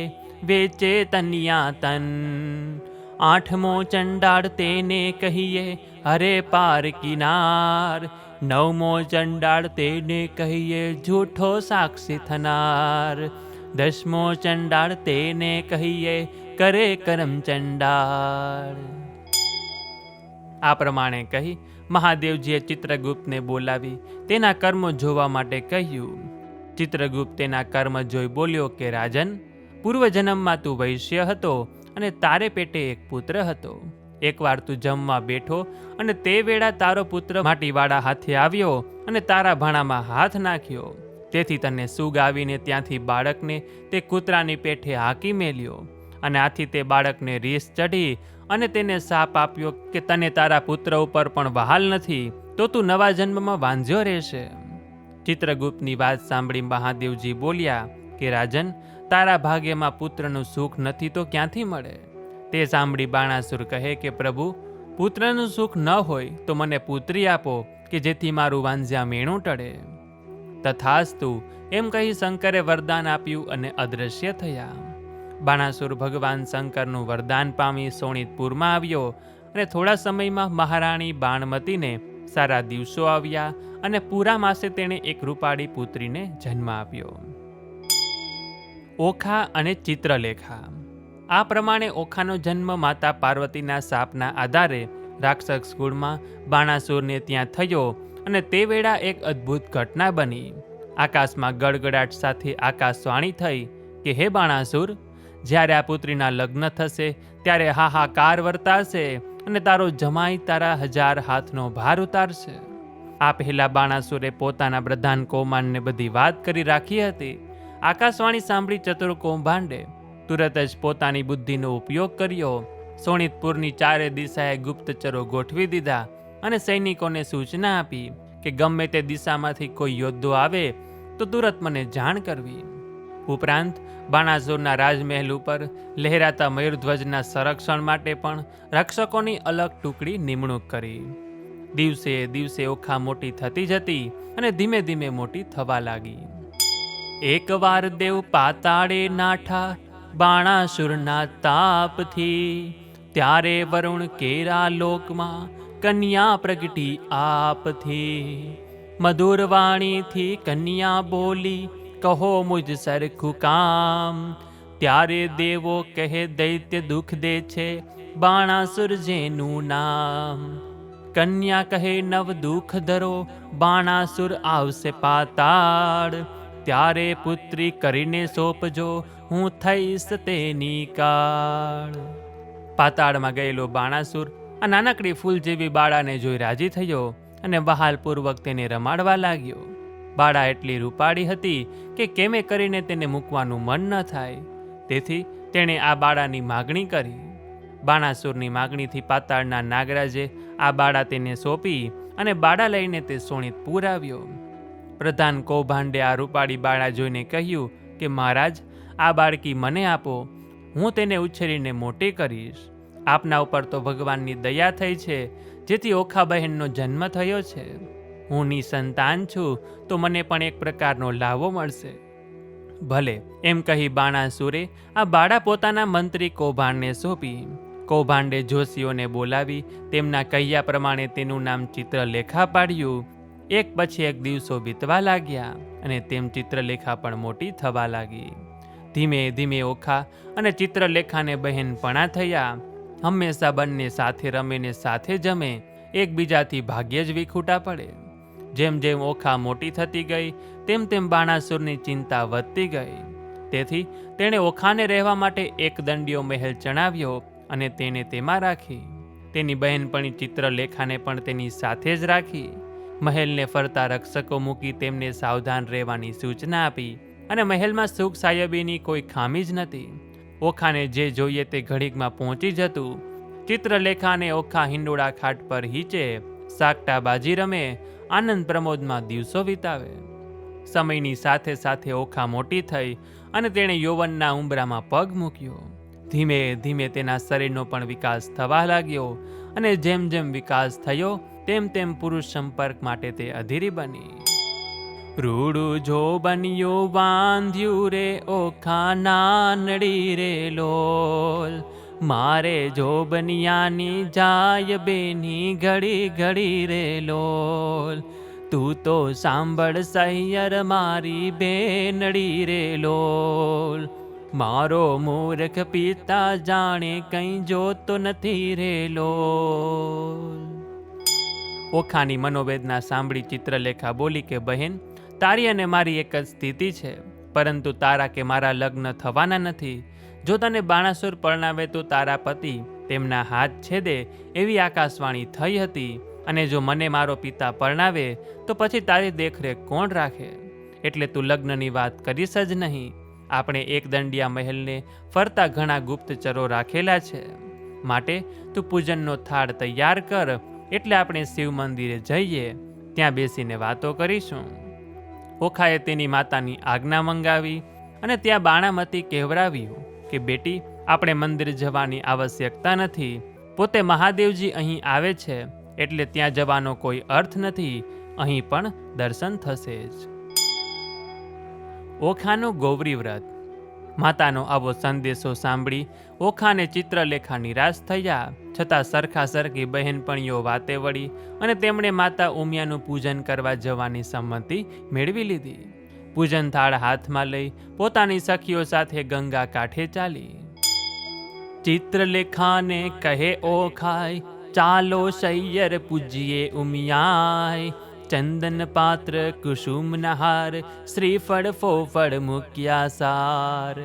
વેચે તનિયા તન. આઠમો ચંડાળ તેને કહીએ અરે પાર કિનાર. નવમો ચંડાળ તેને કહીએ જૂઠો સાક્ષી થનાર. દસમો ચંડાળ તેને કહીએ કરે કરમ ચંડાળ. આ પ્રમાણે કહી મહાદેવજીએ ચિત્રગુપ્તને બોલાવી તેના કર્મો જોવા માટે કહ્યું. ચિત્રગુપ્ત તેના કર્મ જોઈ બોલ્યો કે રાજન, પૂર્વજન્મમાં તું વૈશ્ય હતો અને તારે પેટે એક પુત્ર હતો. એકવાર તું જમવા બેઠો અને તે વેળા તારો પુત્ર માટીવાળા હાથે આવ્યો અને તારા ભાણામાં હાથ નાખ્યો. તેથી તને સૂગ આવીને ત્યાંથી બાળકને તે કૂતરાની પેઠે હાંકી મેલ્યો અને આથી તે બાળકને રીસ ચઢી અને તેને શાપ આપ્યો કે તને તારા પુત્ર ઉપર પણ વહાલ નથી, તો તું નવા જન્મમાં વાંઝ્યો રહેશે. ચિત્રગુપ્તની વાત સાંભળી મહાદેવજી બોલ્યા કે રાજન, તારા ભાગ્યમાં પુત્રનું સુખ નથી તો ક્યાંથી મળે? તે સાંભળી બાણાસુર કહે કે પ્રભુ, પુત્રનું સુખ ન હોય તો મને પુત્રી આપો કે જેથી મારું વાંઝ્યા મેણું ટળે. તથાસ્તુ એમ કહી શંકરે વરદાન આપ્યું અને અદૃશ્ય થયા. બાણાસુર ભગવાન શંકરનું વરદાન પામી શોણિતપુરમાં આવ્યો અને થોડા સમયમાં મહારાણી બાણમતીને સારા દિવસો આવ્યા અને પૂરા માસે તેણે એક રૂપાળી પુત્રીને જન્મ આપ્યો. ઓખા અને ચિત્રલેખા. આ પ્રમાણે ઓખાનો જન્મ માતા પાર્વતીના શાપના આધારે રાક્ષસ કુળમાં બાણાસુરને ત્યાં થયો અને તે વેળા એક અદ્ભુત ઘટના બની. આકાશમાં ગડગડાટ સાથે આકાશવાણી થઈ કે હે બાણાસુર, જ્યારે આ પુત્રીના લગ્ન થશે ત્યારે હાહાકાર વર્તાશે અને તારો જમાઈ તારા 1000 હાથનો ભાર ઉતારશે. આ પહેલા બાણાસુરે પોતાના પ્રધાન કૌમાનને બધી વાત કરી રાખી હતી. આકાશવાણી સાંભળી ચતુર કૌભાંડે તુરત જ પોતાની બુદ્ધિનો ઉપયોગ કર્યો. શોણિતપુરની ચારે દિશાએ ગુપ્તચરો ગોઠવી દીધા અને સૈનિકોને સૂચના આપી કે ગમે તે દિશામાંથી કોઈ યોદ્ધો આવે તો તુરત મને જાણ કરવી. ઉપરાંત બાણાસુરના રાજમહેલ ઉપર લહેરાતા મયુરધ્વજના સંરક્ષણ માટે પણ રક્ષકોની અલગ ટુકડી નિમણૂક કરી. દિવસે દિવસે ઓખા મોટી થતી જતી અને ધીમે ધીમે મોટી થવા લાગી. એકવાર દેવ પાતાળે નાઠા બાણાસુરના તાપથી, ત્યારે વરુણ કેરા લોકમાં કન્યા પ્રગટી આપથી. મધુર વાણીથી કન્યા બોલી, કહો મુજ સરખું કામ. ત્યારે દેવો કહે દૈત્ય દુઃખ દે છે બાણાસુર જેનું નામ. કન્યા કહે નવ દુઃખ ધરો બાણાસુર આવશે પાતાળ. ત્યારે પુત્રી કરીને સોંપજો હું થઈશ તેની કાળ. પાતાળમાં ગયેલો બાણાસુર આ નાનકડી ફૂલ જેવી બાળાને જોઈ રાજી થયો અને બહાલપૂર્વક તેને રમાડવા લાગ્યો. બાળા એટલી રૂપાળી હતી કે કેમે કરીને તેને મૂકવાનું મન ન થાય. તેથી તેણે આ બાળાની માગણી કરી. બાણાસુરની માગણીથી પાતાળના નાગરાજે આ બાળા તેને સોંપી અને બાળા લઈને તે શોણિતપુર આવ્યો. પ્રધાન કૌભાંડે આ રૂપાળી બાળા જોઈને કહ્યું કે મહારાજ, આ બાળકી મને આપો, હું તેને ઉછેરીને મોટી કરીશ. આપના ઉપર તો ભગવાનની દયા થઈ છે, જેથી ઓખા બહેનનો જન્મ થયો છે. હું નિસંતાન છું તો મને પણ એક પ્રકારનો લાવો મળશે. ભલે, એમ કહી બાણાસુરે આ બાળા પોતાના મંત્રી કૌભાંડને સોંપી. કૌભાંડે જોશીઓને બોલાવી તેમના કહ્યા પ્રમાણે તેનું નામ ચિત્રલેખા પાડ્યું. એક પછી એક દિવસો વીતવા લાગ્યા અને તેમ ચિત્રલેખા પણ મોટી થવા લાગી. ધીમે ધીમે ઓખા અને ચિત્રલેખાને બહેનપણા થયા. હંમેશા બંને સાથે રમે ને સાથે જમે, એકબીજાથી ભાગ્યે જ વિખૂટા પડે. જેમ જેમ ઓખા મોટી થતી ગઈ તેમ તેમ બાણાસુરની ચિંતા વધતી ગઈ. તેથી તેણે ઓખાને રહેવા માટે એક દંડિયો મહેલ ચણાવ્યો અને તેને તેમાં રાખી. તેની બહેનપણી ચિત્રલેખાને પણ તેની સાથે જ રાખી. મહેલને ફરતા રક્ષકો મૂકી તેમને સાવધાન રહેવાની સૂચના આપી અને મહેલમાં સુખ સાહેબીની કોઈ ખામી જ નથી. ઓખાને જે જોઈએ તે ઘડીકમાં પહોંચી જતું. ચિત્રલેખાને ઓખા હિંડોળા ખાટ પર હીચે, સાકટા બાજી રમે, આનંદ પ્રમોદમાં દિવસો વિતાવે. સમયની સાથે સાથે ઓખા મોટી થઈ અને તેણે યૌવનના ઉંબરામાં પગ મૂક્યો. ધીમે ધીમે તેના શરીરનો પણ વિકાસ થવા લાગ્યો અને જેમ જેમ વિકાસ થયો તેમ તેમ પુરુષ સંપર્ક માટે તે અધીરી બની. રૂડું જો બન્યો બાંધ્યું રે ઓખા નાનડી રે લોલ. મારે જો બનિયાની જાય બેની ઘડી ઘડી રે લોલ. તું તો સાંભળ સૈયર મારી બેનડી રે લોલ. મારો મૂર્ખ પિતા જાણે કંઈ જોતો નથી રે લોલ. ઓખાની મનોવેદના સાંભળી ચિત્રલેખા બોલી કે બહેન, તારી અને મારી એક જ સ્થિતિ છે, પરંતુ તારા કે મારા લગ્ન થવાના નથી. જો તને બાણાસુર પરણાવે તો તારા પતિ તેમના હાથ છેદે એવી આકાશવાણી થઈ હતી, અને જો મને મારો પિતા પરણાવે તો પછી તારી દેખરેખ કોણ રાખે? એટલે તું લગ્નની વાત કરીશ જ નહીં. આપણે એક દંડિયા મહેલને ફરતા ઘણા ગુપ્તચરો રાખેલા છે, માટે તું પૂજનનો થાળ તૈયાર કર, એટલે આપણે શિવ મંદિરે જઈએ, ત્યાં બેસીને વાતો કરીશું. ઓખાએ તેની માતાની આજ્ઞા મંગાવી અને ત્યાં બાણામતી કહેવરાવ્યું કે બેટી, આપણે મંદિર જવાની આવશ્યકતા નથી. પોતે મહાદેવજી અહીં આવે છે, એટલે ત્યાં જવાનો કોઈ અર્થ નથી. અહીં પણ દર્શન થશે જ. ઓખાનું ગૌરી વ્રત. માતાનો આવો સંદેશો સાંભળી ઓખાને ચિત્રલેખા નિરાશ થયા, છતાં સરખા સરખી બહેનપણીઓ વાતે વળી અને તેમણે માતા ઉમિયાનું પૂજન કરવા જવાની સંમતિ મેળવી લીધી. પૂજન થાળ હાથમાં લઈ પોતાની સખીઓ સાથે ગંગા કાંઠે ચાલી. ચિત્રલેખાને કહે ઓખાય, ચાલો શૈયર પૂજીએ ઉમિયાય. ચંદન પાત્ર કુસુમ નહાર, શ્રીફળ ફોફળ મૂક્યા સાર.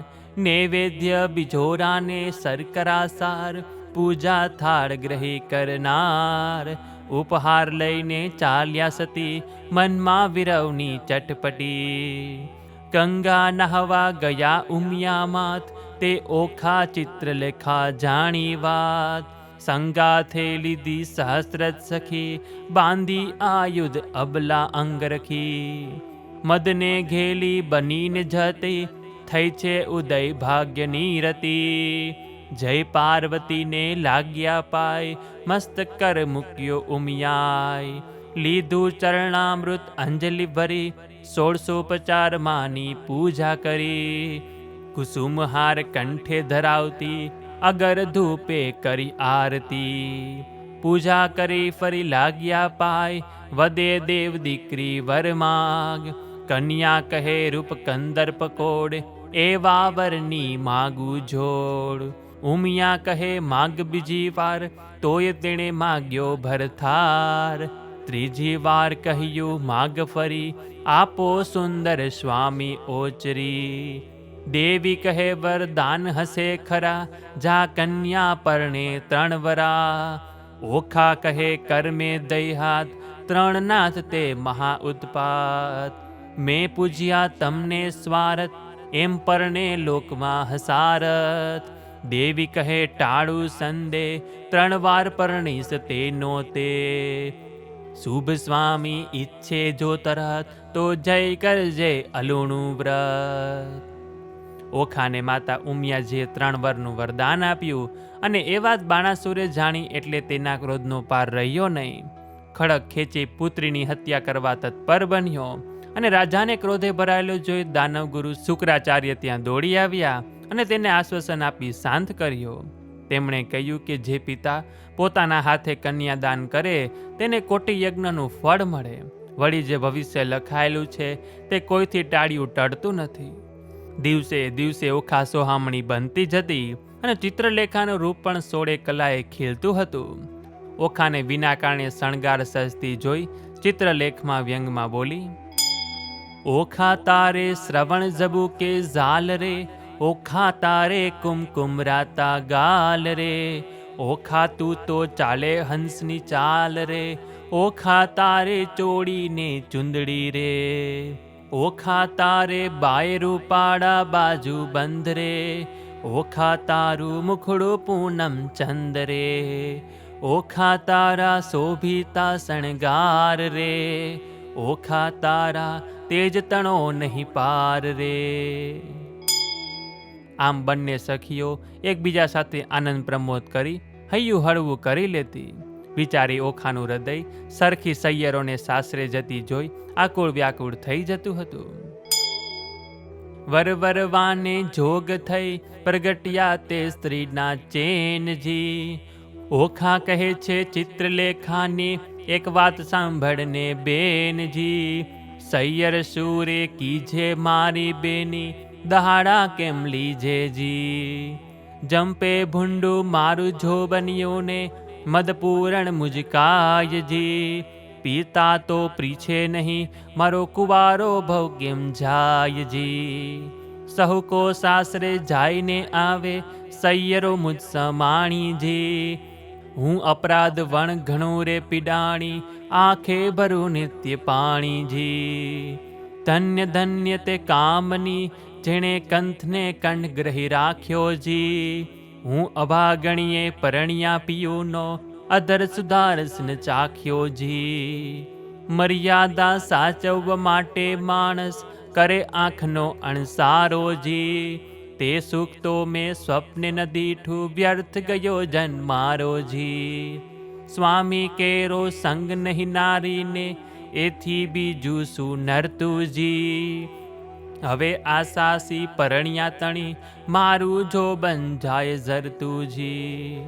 નૈવેદ્ય બિજોરાને શર્કરા સાર, પૂજા થાળ ગ્રહી કરનાર. ઉપહાર લઈને ચાલ્યા સતી, મનમાં વિરવની ચટપટી. ગંગા નહવા ગયા ઉમિયા માત, તે ઓખા ચિત્રલેખા જાણી વાત. સંગાથે લીધી સહસ્રત સખી, બાંધી આયુધ અબલા અંગ રખી. મદને ઘેલી બનીને જતી, થઈ છે ઉદય ભાગ્યની રતી. જય પાર્વતીને લાગ્યા પાય, મસ્તક કર મૂક્યો ઉમિયાય. લીધું ચરણામૃત અંજલિ ભરી, 1650 માની પૂજા કરી. કુસુમહાર કંઠે ધરાવતી, અગર ધૂપે કરી આરતી. પૂજા કરી ફરી લાગ્યા પાય, વદે દેવ દીકરી વર માગ. કન્યા કહે રૂપ કંદર્પ કોડ, એવા વરની માગું જોડ. ઉમિયા કહે માગ બીજી વાર, તોય તેણે માગ્યો ભરથાર. ત્રીજી વાર કહ્યું માગ ફરી, આપો સુંદર સ્વામી ઓચરી. દેવી કહે વરદાન હશે ખરા, જા કન્યા પરણે 3 વરા. ઓખા કહે કર્મે દઈ હાથ, 3 નાથ તે મહા ઉત્પાત. મેં પૂજ્યા તમને સ્વાર્થ, એમ પરણે લોકમાં હસારત. દેવી કહે ટાળું સંદે, 3 વાર પરણીશ તેનો તે. શુભ સ્વામી ઈચ્છે જો તરત, તો જય કરજે અલુણું વ્રત. ઓખાને માતા ઉમિયાજીએ 3 વરનું વરદાન આપ્યું, અને એ વાત બાણાસુરે જાણી એટલે તેના ક્રોધનો પાર રહ્યો નહીં. ખડક ખેંચી પુત્રીની હત્યા કરવા તત્પર બન્યો, અને રાજાને ક્રોધે ભરાયેલો જોઈ દાનવગુરુ શુક્રાચાર્ય ત્યાં દોડી આવ્યા અને તેને આશ્વાસન આપી શાંત કર્યો. તેમણે કહ્યું કે જે પિતા પોતાના હાથે કન્યાદાન કરે તેને કોટી યજ્ઞનું ફળ મળે. વળી જે ભવિષ્ય લખાયેલું છે તે કોઈથી ટાળ્યું ટળતું નથી. દિવસે દિવસે ઓખા સોહામણી બનતી જતી, અને ચિત્રલેખાનું રૂપ પણ 16 કલાએ ખીલતું હતું. ઓખાને વિના કારણે શણગાર સજતી જોઈ ચિત્રલેખમાં વ્યંગમાં બોલી, ઓખા તારે શ્રવણ જબુ કે ઝાલ રે. ઓખા તારે કુમકુમ રાતા ગાલ રે. ઓખા તું તો ચાલે હંસની ચાલ રે. ઓખા તારે ચોડીને ચુંદડી રે. ઓખા તારે બાય રૂપાડા બાજુ બંધ રે. ઓખા તારું મુખડું પૂનમ ચંદ રે. ઓખા તારા શોભિતા શણગાર રે. ઓખા તારા તેજ તણો નહીં પાર રે. આમ બંને સખીઓ એકબીજા સાથે આનંદ પ્રમોદ કરી હૈયું હળવું કરી લેતી. વિચારી ઓખાનું હૃદય સરખી સૈયરોને સાસરે જતી જોઈ આકુળ વ્યાકુળ થઈ જતું હતું. વરવરવાને જોગ થઈ, પ્રગટ્યા તે સ્ત્રીના ચેનજી. ઓખા કહે છે ચિત્રલેખાને, એક વાત સાંભળને બેનજી. સૈયર સૂરે કીજે મારી બેની, દહાડા કેમ લીજે જી. જંપે ભૂંડું મારું જોબનિયોને, મદપૂરણ મુજકાય જી. પિતા તો પ્રીછે નહીં, મારો કુવારો ભવ કેમ જાય જી. સહુ કો સાસરે જાયને આવે, સૈયરો મુજ સમાણી જી. હું અપરાધ વણ ઘણું રે પીડાણી, આંખે ભરું નિત્ય પાણી જી. ધન્ય ધન્ય તે કામની, જેણે કંથને કંઠ ગ્રહી રાખ્યો જી. હું અભાગણીએ પરણ્યા પિયુનો, અધર સુધારસન ચાખ્યો જી. મર્યાદા સાચવવા માટે માણસ, કરે આંખનો અણસારો જી. તે સુખ તો મેં સ્વપ્ને ન દીઠું, વ્યર્થ ગયો જન્મારો જી. સ્વામી કેરો સંગ નહીં નારીને, એથી બીજું શું નરતું જી. હવે આસાસી પરણ્યા તણી, મારું જો બંધાય ઝરતું જી.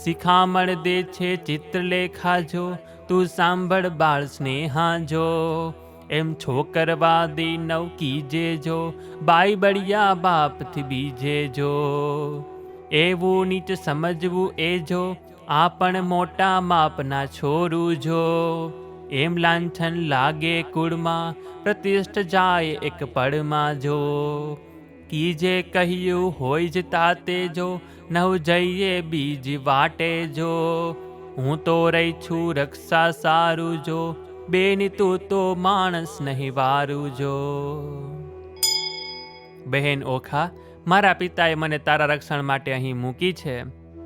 શિખામણ દે છે ચિત્રલેખા જો, તું સાંભળ બાળ સ્નેહા જો. એમ છોકરવાદી નવ કીજે જો, બાઈ બળિયા બાપથી બીજે જો. એવું નીચ સમજવું એ જો, આ પણ મોટા માપના છોરું જો. એમ લાંછન લાગે કુળમાં, પ્રતિષ્ઠ જાય એક પળમાં જો. કીજે કહ્યું હોય જ તાતે જો, નવ જઈએ બીજી વાટે જો. હું તો રહી છું રક્ષા સારું જો, બેની તું તો માણસ નહીં વારું જો. બહેન ઓખા, મારા પિતાએ મને તારા રક્ષણ માટે અહીં મૂકી છે,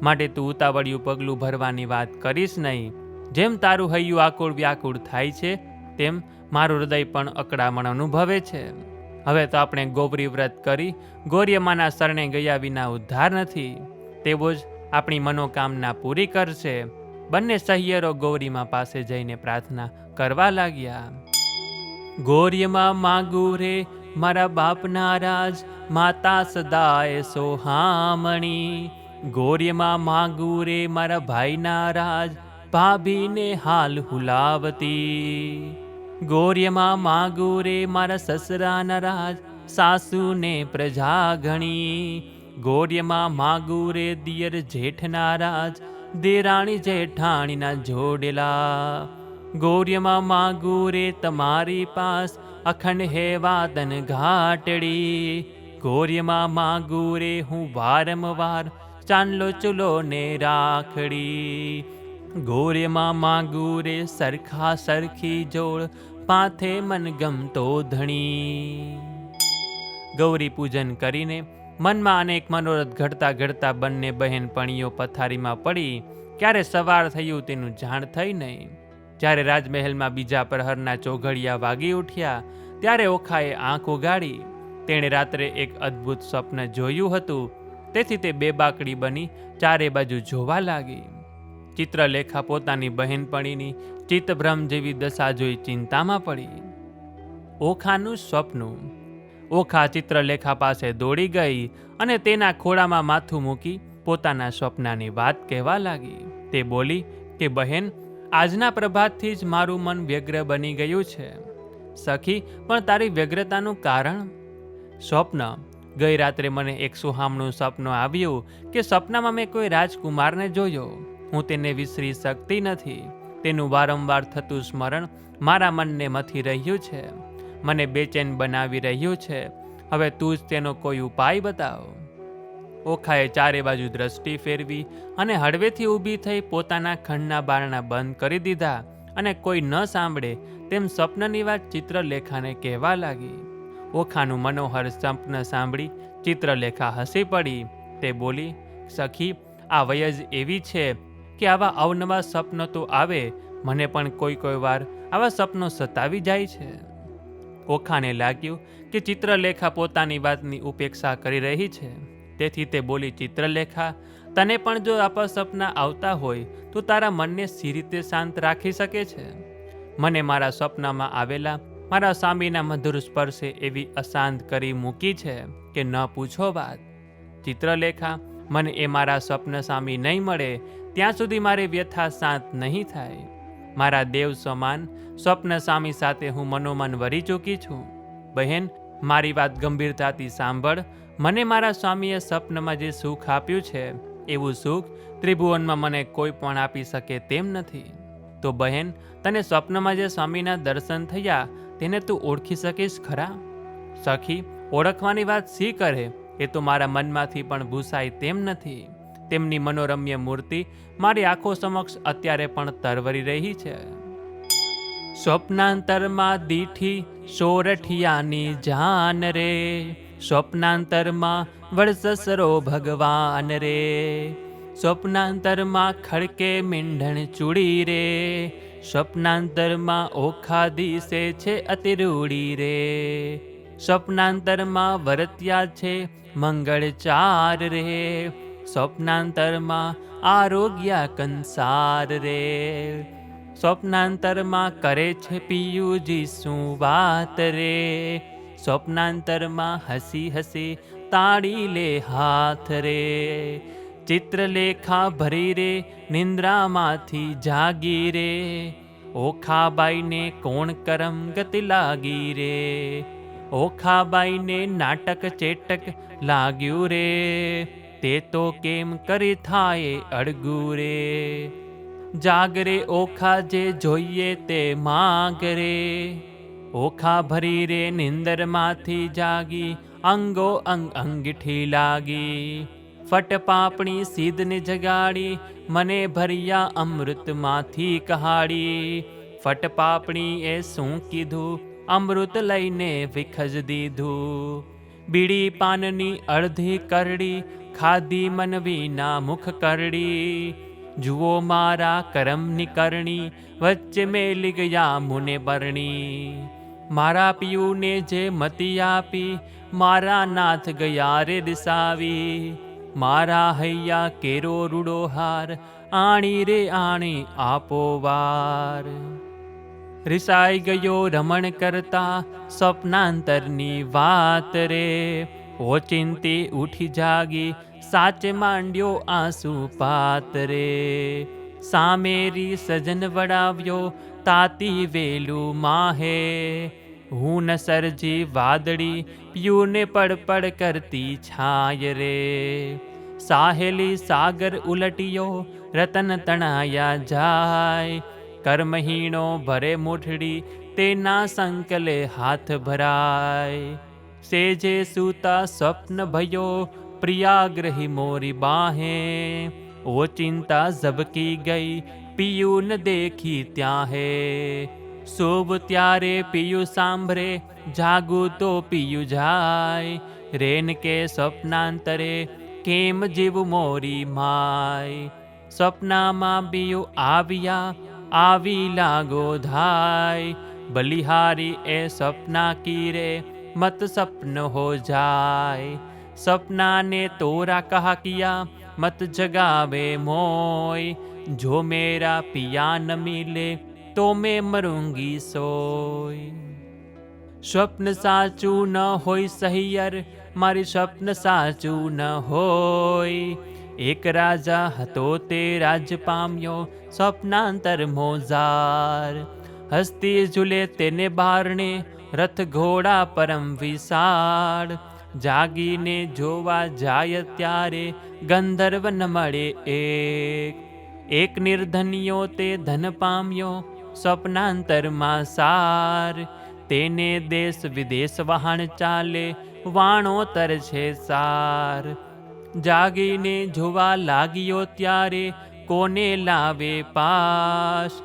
માટે તું ઉતાવળિયું પગલું ભરવાની વાત કરીશ નહીં. જેમ તારું હૈયું આકુળ વ્યાકુળ થાય છે, તેમ મારું હૃદય પણ અકળામણ અનુભવે છે. હવે તો આપણે ગોબરી વ્રત કરી ગોર્યમાના શરણે ગયા વિના ઉદ્ધાર નથી. તેવો જ આપણી મનોકામના પૂરી કરશે. બંને સહિયરો ગૌરીમાં પાસે જઈને પ્રાર્થના કરવા લાગ્યા. ગોર્યમાં માગું રે મારા બાપના રાજ, માતા સદાય સોહામણી. ગોર્યમાં માગું રે મારા ભાઈના રાજ, ભાભીને હાલ હુલાવતી. ગોર્યમાં માગું રે મારા સસરાના રાજ, સાસુને પ્રજા ઘણી. ગોર્યમાં માગું રે દિયર જેઠના રાજ, દેરાણી જેઠાણીના જોડેલા. ગોર્યમાં માગું રે તમારી પાસ, અખંડ હેવાદન ઘાટડી. ગોર્યમાં માગું રે હું વારંવાર, ચાંદલો ચૂલો ને રાખડી. ગોર્યમાં માગું રે સરખા સરખી જોડ, પાથે મન ગમતો ધણી. ગૌરી પૂજન કરીને મનમાં અનેક મનોરથ ઘડતા ઘડતા બંને બહેનપણીઓ પથારીમાં પડી. ક્યારે સવાર થયું તેનું જાણ થઈ નહીં. જ્યારે રાજમહેલમાં બીજા પ્રહરના ચોઘડિયા વાગી ઉઠ્યા, ત્યારે ઓખાએ આંખ ઉગાડી. તેણે રાત્રે એક અદ્ભુત સ્વપ્ન જોયું હતું, તેથી તે બેબાકડી બની ચારે બાજુ જોવા લાગી. ચિત્રલેખા પોતાની બહેનપણીની ચિત્તભ્રમ જેવી દશા જોઈ ચિંતામાં પડી. ઓખાનું સ્વપ્ન. ઓખા ચિત્રલેખા પાસે દોડી ગઈ અને તેના ખોળામાં માથું મૂકી પોતાના સ્વપ્નની વાત કહેવા લાગી. તે બોલી કે બહેન, આજના પ્રભાતથી જ મારું મન વ્યગ્ર બની ગયું છે. સખી, પણ તારી વ્યગ્રતાનું કારણ? સ્વપ્ન. ગઈ રાત્રે મને એક સુહામણું સપનું આવ્યું કે સપનામાં મેં કોઈ રાજકુમારને જોયો. હું તેને વિસરી શકતી નથી. તેનું વારંવાર થતું સ્મરણ મારા મનને મથી રહ્યું છે, મને બેચેન બનાવી રહ્યું છે. હવે તું જ તેનો કોઈ ઉપાય બતાવ. ઓખાએ ચારે બાજુ દ્રષ્ટિ ફેરવી અને હળવેથી ઊભી થઈ પોતાના ખંડના બારણા બંધ કરી દીધા અને કોઈ ન સાંભળે તેમ સ્વપ્નની વાત ચિત્રલેખાને કહેવા લાગી. ઓખાનું મનોહર સ્વપ્ન સાંભળી ચિત્રલેખા હસી પડી. તે બોલી, સખી, આ વય જ એવી છે કે આવા અવનવા સ્વપ્નો તો આવે. મને પણ કોઈ વાર આવા સ્વપ્નો સતાવી જાય છે. ઓખાને લાગ્યું કે ચિત્રલેખા પોતાની વાતની ઉપેક્ષા કરી રહી છે. તેથી તે બોલી, ચિત્રલેખા, તને પણ જો આવા સપના આવતા હોય તો તારા મનને સી રીતે શાંત રાખી શકે છે? મને મારા સ્વપ્નમાં આવેલા મારા સ્વામીના મધુર સ્પર્શે એવી અશાંત કરી મૂકી છે કે ન પૂછો વાત. ચિત્રલેખા, મને એ મારા સ્વપ્ન સ્વામી નહીં મળે ત્યાં સુધી મારી વ્યથા શાંત નહીં થાય. મારા દેવ સમાન સ્વપ્ન સ્વામી સાથે હું મનોમન વરી ચૂકી છું. બહેન, મારી વાત ગંભીરતાથી સાંભળ. મને મારા સ્વામીએ સ્વપ્નમાં જે સુખ આપ્યું છે, એવું સુખ ત્રિભુવનમાં મને કોઈ પણ આપી શકે તેમ નથી. તો બહેન, તને સ્વપ્નમાં જે સ્વામીના દર્શન થયા તેને તું ઓળખી શકીશ ખરા? સખી, ઓળખવાની વાત શી કરે? એ તો મારા મનમાંથી પણ ભૂસાય તેમ નથી. તેમની મનોરમ્ય મૂર્તિ મારી આંખો સમક્ષ અત્યારે પણ તરવરી રહી છે. સ્વપ્નાંતરમાં દીઠી સોરઠિયાની જાન રે, સ્વપ્નાંતરમાં વડસસરો ભગવાન રે, સ્વપ્નાંતરમાં ખડકે મીંઢણ ચૂડી રે, સ્વપ્નાંતરમાં ઓખા દિશે છે અતિરૂડી રે, સ્વપ્નાંતરમાં વરત્યા છે મંગળ ચાર રે, સ્વપ્નાંતરમાં આરોગ્ય કંસાર રે, સ્વપ્નાંતરમાં કરે છે પિયુજી શું વાત રે, સ્વપ્નાંતરમાં હસી હસી તાળી લે હાથ રે, ચિત્રલેખા ભરી રે નિંદ્રામાંથી જાગી રે, ઓખાબાઈને કોણ કરમ ગતિ લાગી રે, ઓખાબાઈને નાટક ચેટક લાગ્યું રે, તે તો કેમ કરી થાય અડગું રે, જાગરે ઓખા જે જોઈએ તે માગરે, ઓખા ભરી રે નિંદરમાંથી જાગી અંગો અંગ અંગીઠી લાગી, ફટ પાપણી સીધને જગાડી મને ભર્યા અમૃતમાંથી કહાડી, ફટ પાપણી એ શું કીધું અમૃત લઈને વિખજ દીધું, બીડી પાનની અડધી કરડી ખાધી મનવીના મુખ કરડી, જુઓ મારા કરમની કરણી વચ્ચે મેલી ગયા મુને બરણી, મારા પિયુને જે મતી આપી મારા નાથ ગયા રે દિસાવી, મારા હૈયા કેરો રૂડો હાર આણી રે આણી આપો વાર, રિસાઈ ગયો રમણ કરતા સ્વપ્નાંતરની વાત રે, ઓચિંતી ઉઠી જાગી સાચે માંડ્યો આંસુ પાત રે, સામેરી સજન વડાવ્યો તાતી વેલું માહે, હું ન સરજી વાદળી પિયુને પડપડ કરતી છાય રે, સાહેલી સાગર ઉલટિયો રતન તણાયા જાય, કર્મહીણો ભરે મુઠડી તેના સંકલે હાથ ભરાય, સેજે સૂતા સ્વપ્ન ભયો પ્રિયાગ્રહી મોરી બાહે, ઓચિંતા ઝબકી ગઈ પિયુન દેખી ત્યાં હે, શુભ ત્યારે પિયુ સાંભળે જાગું તો પિયુ જાય, રેન કે સ્વપ્નાંતરે કેમ જીવ મોરી માય, સ્વપ્નામાં પિયુ આવ્યા આવી લાગો ધાય, બલિહારી એ સપના કીરે મત સપન હો જાય, સપનાને તોરા કહા કિયા મત જગાવે મોય, જો મેરા પિયા ન મિલે તો મેં મरूंगी સોય, સ્વપ્ન સાચું ન હોય સહિયર મારી સ્વપ્ન સાચું ન હોય, એક રાજા હતો તે રાજ પામ્યો સ્વપ્નાંતર મોજાર, હસ્તી ઝૂલે તેને બારણે રથ ઘોડા પરમ વિશાળ, જાગીને જોવા જાય ત્યારે ગંધર્વ ન મળે એક, એક નિર્ધનિયો તે ધન પામ્યો સ્વપ્નાંતરમાં સાર, તેને દેશ વિદેશ વહાણ ચાલે વાણોતર છે સાર, જાગીને જોવા લાગ્યો ત્યારે કોને લાવે પાસ,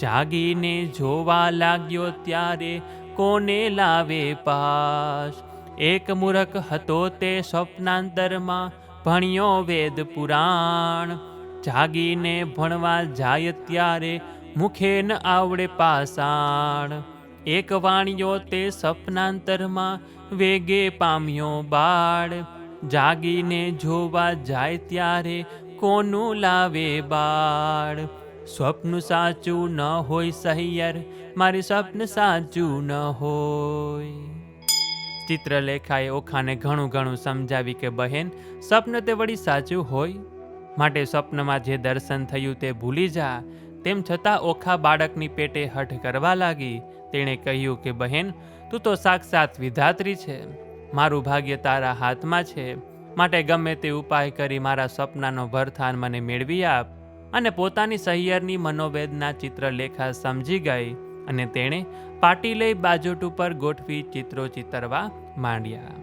જાગીને જોવા લાગ્યો ત્યારે કોને લાવે પાસ, એક મૂરખ હતો તે સ્વપ્નાંતરમાં ભણ્યો વેદ પુરાણ, જાગીને ભણવા જાય ત્યારે મુખે ન આવડે પાષાણ, એક વાણિયો તે સ્વપ્નાંતરમાં વેગે પામ્યો બાળ, જાગીને જોવા જાય ત્યારે કોનું લાવે બાળ, સ્વપ્ન સાચું ન હોય સહિયર મારી સ્વપ્ન સાચું ન હોય. ચિત્રલેખાએ ઓખાને ઘણું સમજાવી કે બહેન, સ્વપ્ન તે વળી સાચું હોય, માટે સ્વપ્નમાં જે દર્શન થયું તે ભૂલી જા. તેમ છતાં ઓખા બાળકની પેટે હઠ કરવા લાગી. તેણે કહ્યું કે બહેન, તું તો સાક્ષાત વિધાત્રી છે, મારું ભાગ્ય તારા હાથમાં છે, માટે ગમે તે ઉપાય કરી મારા સપનાનો ભરથાન મને મેળવી આપ. અને પોતાની સહિયરની મનોવેદના ચિત્રલેખા સમજી ગઈ અને તેણે પાટી લઈ બાજોટ ઉપર ગોઠવી ચિત્રો ચિતરવા માંડ્યા.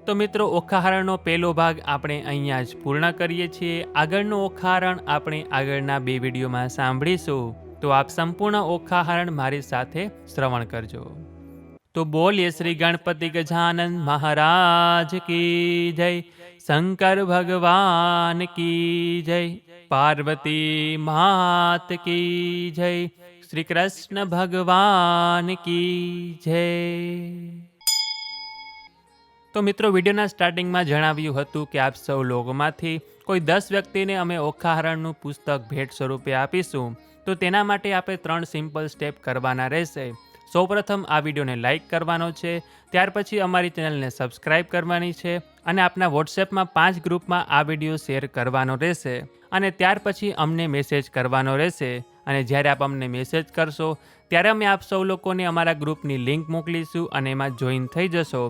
તો મિત્રો, ઓખાહરણનો પહેલો ભાગ આપણે અહીંયા જ પૂર્ણ કરીએ છીએ. આગળનું ઓખાહરણ આપણે આગળના 2 વિડીયોમાં સાંભળીશું. તો આપ સંપૂર્ણ ઓખાહરણ મારી સાથે શ્રવણ કરજો. તો બોલીએ શ્રી ગણપતિ ગજાનન મહારાજ કી જય, શંકર ભગવાન કી જય, પાર્વતી માત કી જય, શ્રી કૃષ્ણ ભગવાન કી જય. તો મિત્રો, વિડીયોના સ્ટાર્ટિંગમાં જણાવ્યું હતું કે આપ સૌ લોકોમાંથી કોઈ 10 વ્યક્તિને અમે ઓખાહરણનું પુસ્તક ભેટ સ્વરૂપે આપીશું. તો તેના માટે આપણે 3 સિમ્પલ સ્ટેપ કરવાના રહેશે. સૌપ્રથમ આ વિડીયોને લાઇક કરવાનો છે, ત્યાર પછી અમારી ચેનલને સબસ્ક્રાઇબ કરવાની છે અને આપના વોટ્સએપમાં 5 ગ્રુપમાં આ વિડીયો શેર કરવાનો રહેશે અને ત્યાર પછી અમને મેસેજ કરવાનો રહેશે. અને જ્યારે આપ અમને મેસેજ કરશો ત્યારે અમે આપ સૌ લોકોને અમારા ગ્રુપની લિંક મોકલીશું અને એમાં જોઈન થઈ જશો.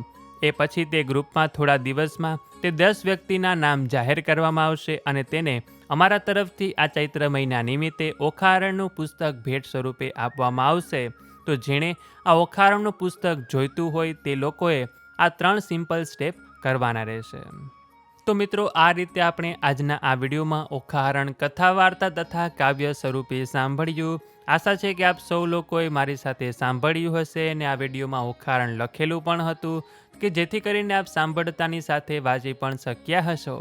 એ પછી તે ગ્રુપમાં થોડા દિવસમાં તે 10 વ્યક્તિના નામ જાહેર કરવામાં આવશે અને તેને અમારા તરફથી આ ચૈત્ર મહિના નિમિત્તે ઓખાહરણનું પુસ્તક ભેટ સ્વરૂપે આપવામાં આવશે. તો જેણે આ ઓખાહરણનું પુસ્તક જોઈતું હોય તે લોકોએ આ 3 સિમ્પલ સ્ટેપ કરવાના રહેશે. તો મિત્રો, આ રીતે આપણે આજના આ વિડીયોમાં ઓખાહરણ કથા વાર્તા તથા કાવ્ય સ્વરૂપે સાંભળ્યું. આશા છે કે આપ સૌ લોકોએ મારી સાથે સાંભળ્યું હશે અને આ વિડીયોમાં ઓખાહરણ લખેલું પણ હતું કે જેથી કરીને આપ સાંભળતાની સાથે વાંચી પણ શક્યા હશો.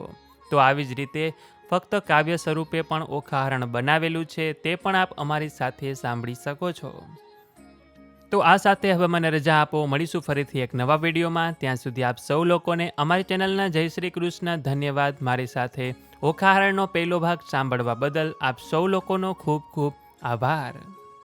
તો આવી જ રીતે ફક્ત કાવ્ય સ્વરૂપે પણ ઓખાહરણ બનાવેલું છે, તે પણ આપ અમારી સાથે સાંભળી શકો છો. તો આ સાથે હવે મને રજા આપો. મળીશું ફરીથી એક નવા વિડીયોમાં. ત્યાં સુધી આપ સૌ લોકોને અમારી ચેનલના જય શ્રી કૃષ્ણ. ધન્યવાદ. મારી સાથે ઓખાહરણનો પહેલો ભાગ સાંભળવા બદલ આપ સૌ લોકોનો ખૂબ ખૂબ આભાર.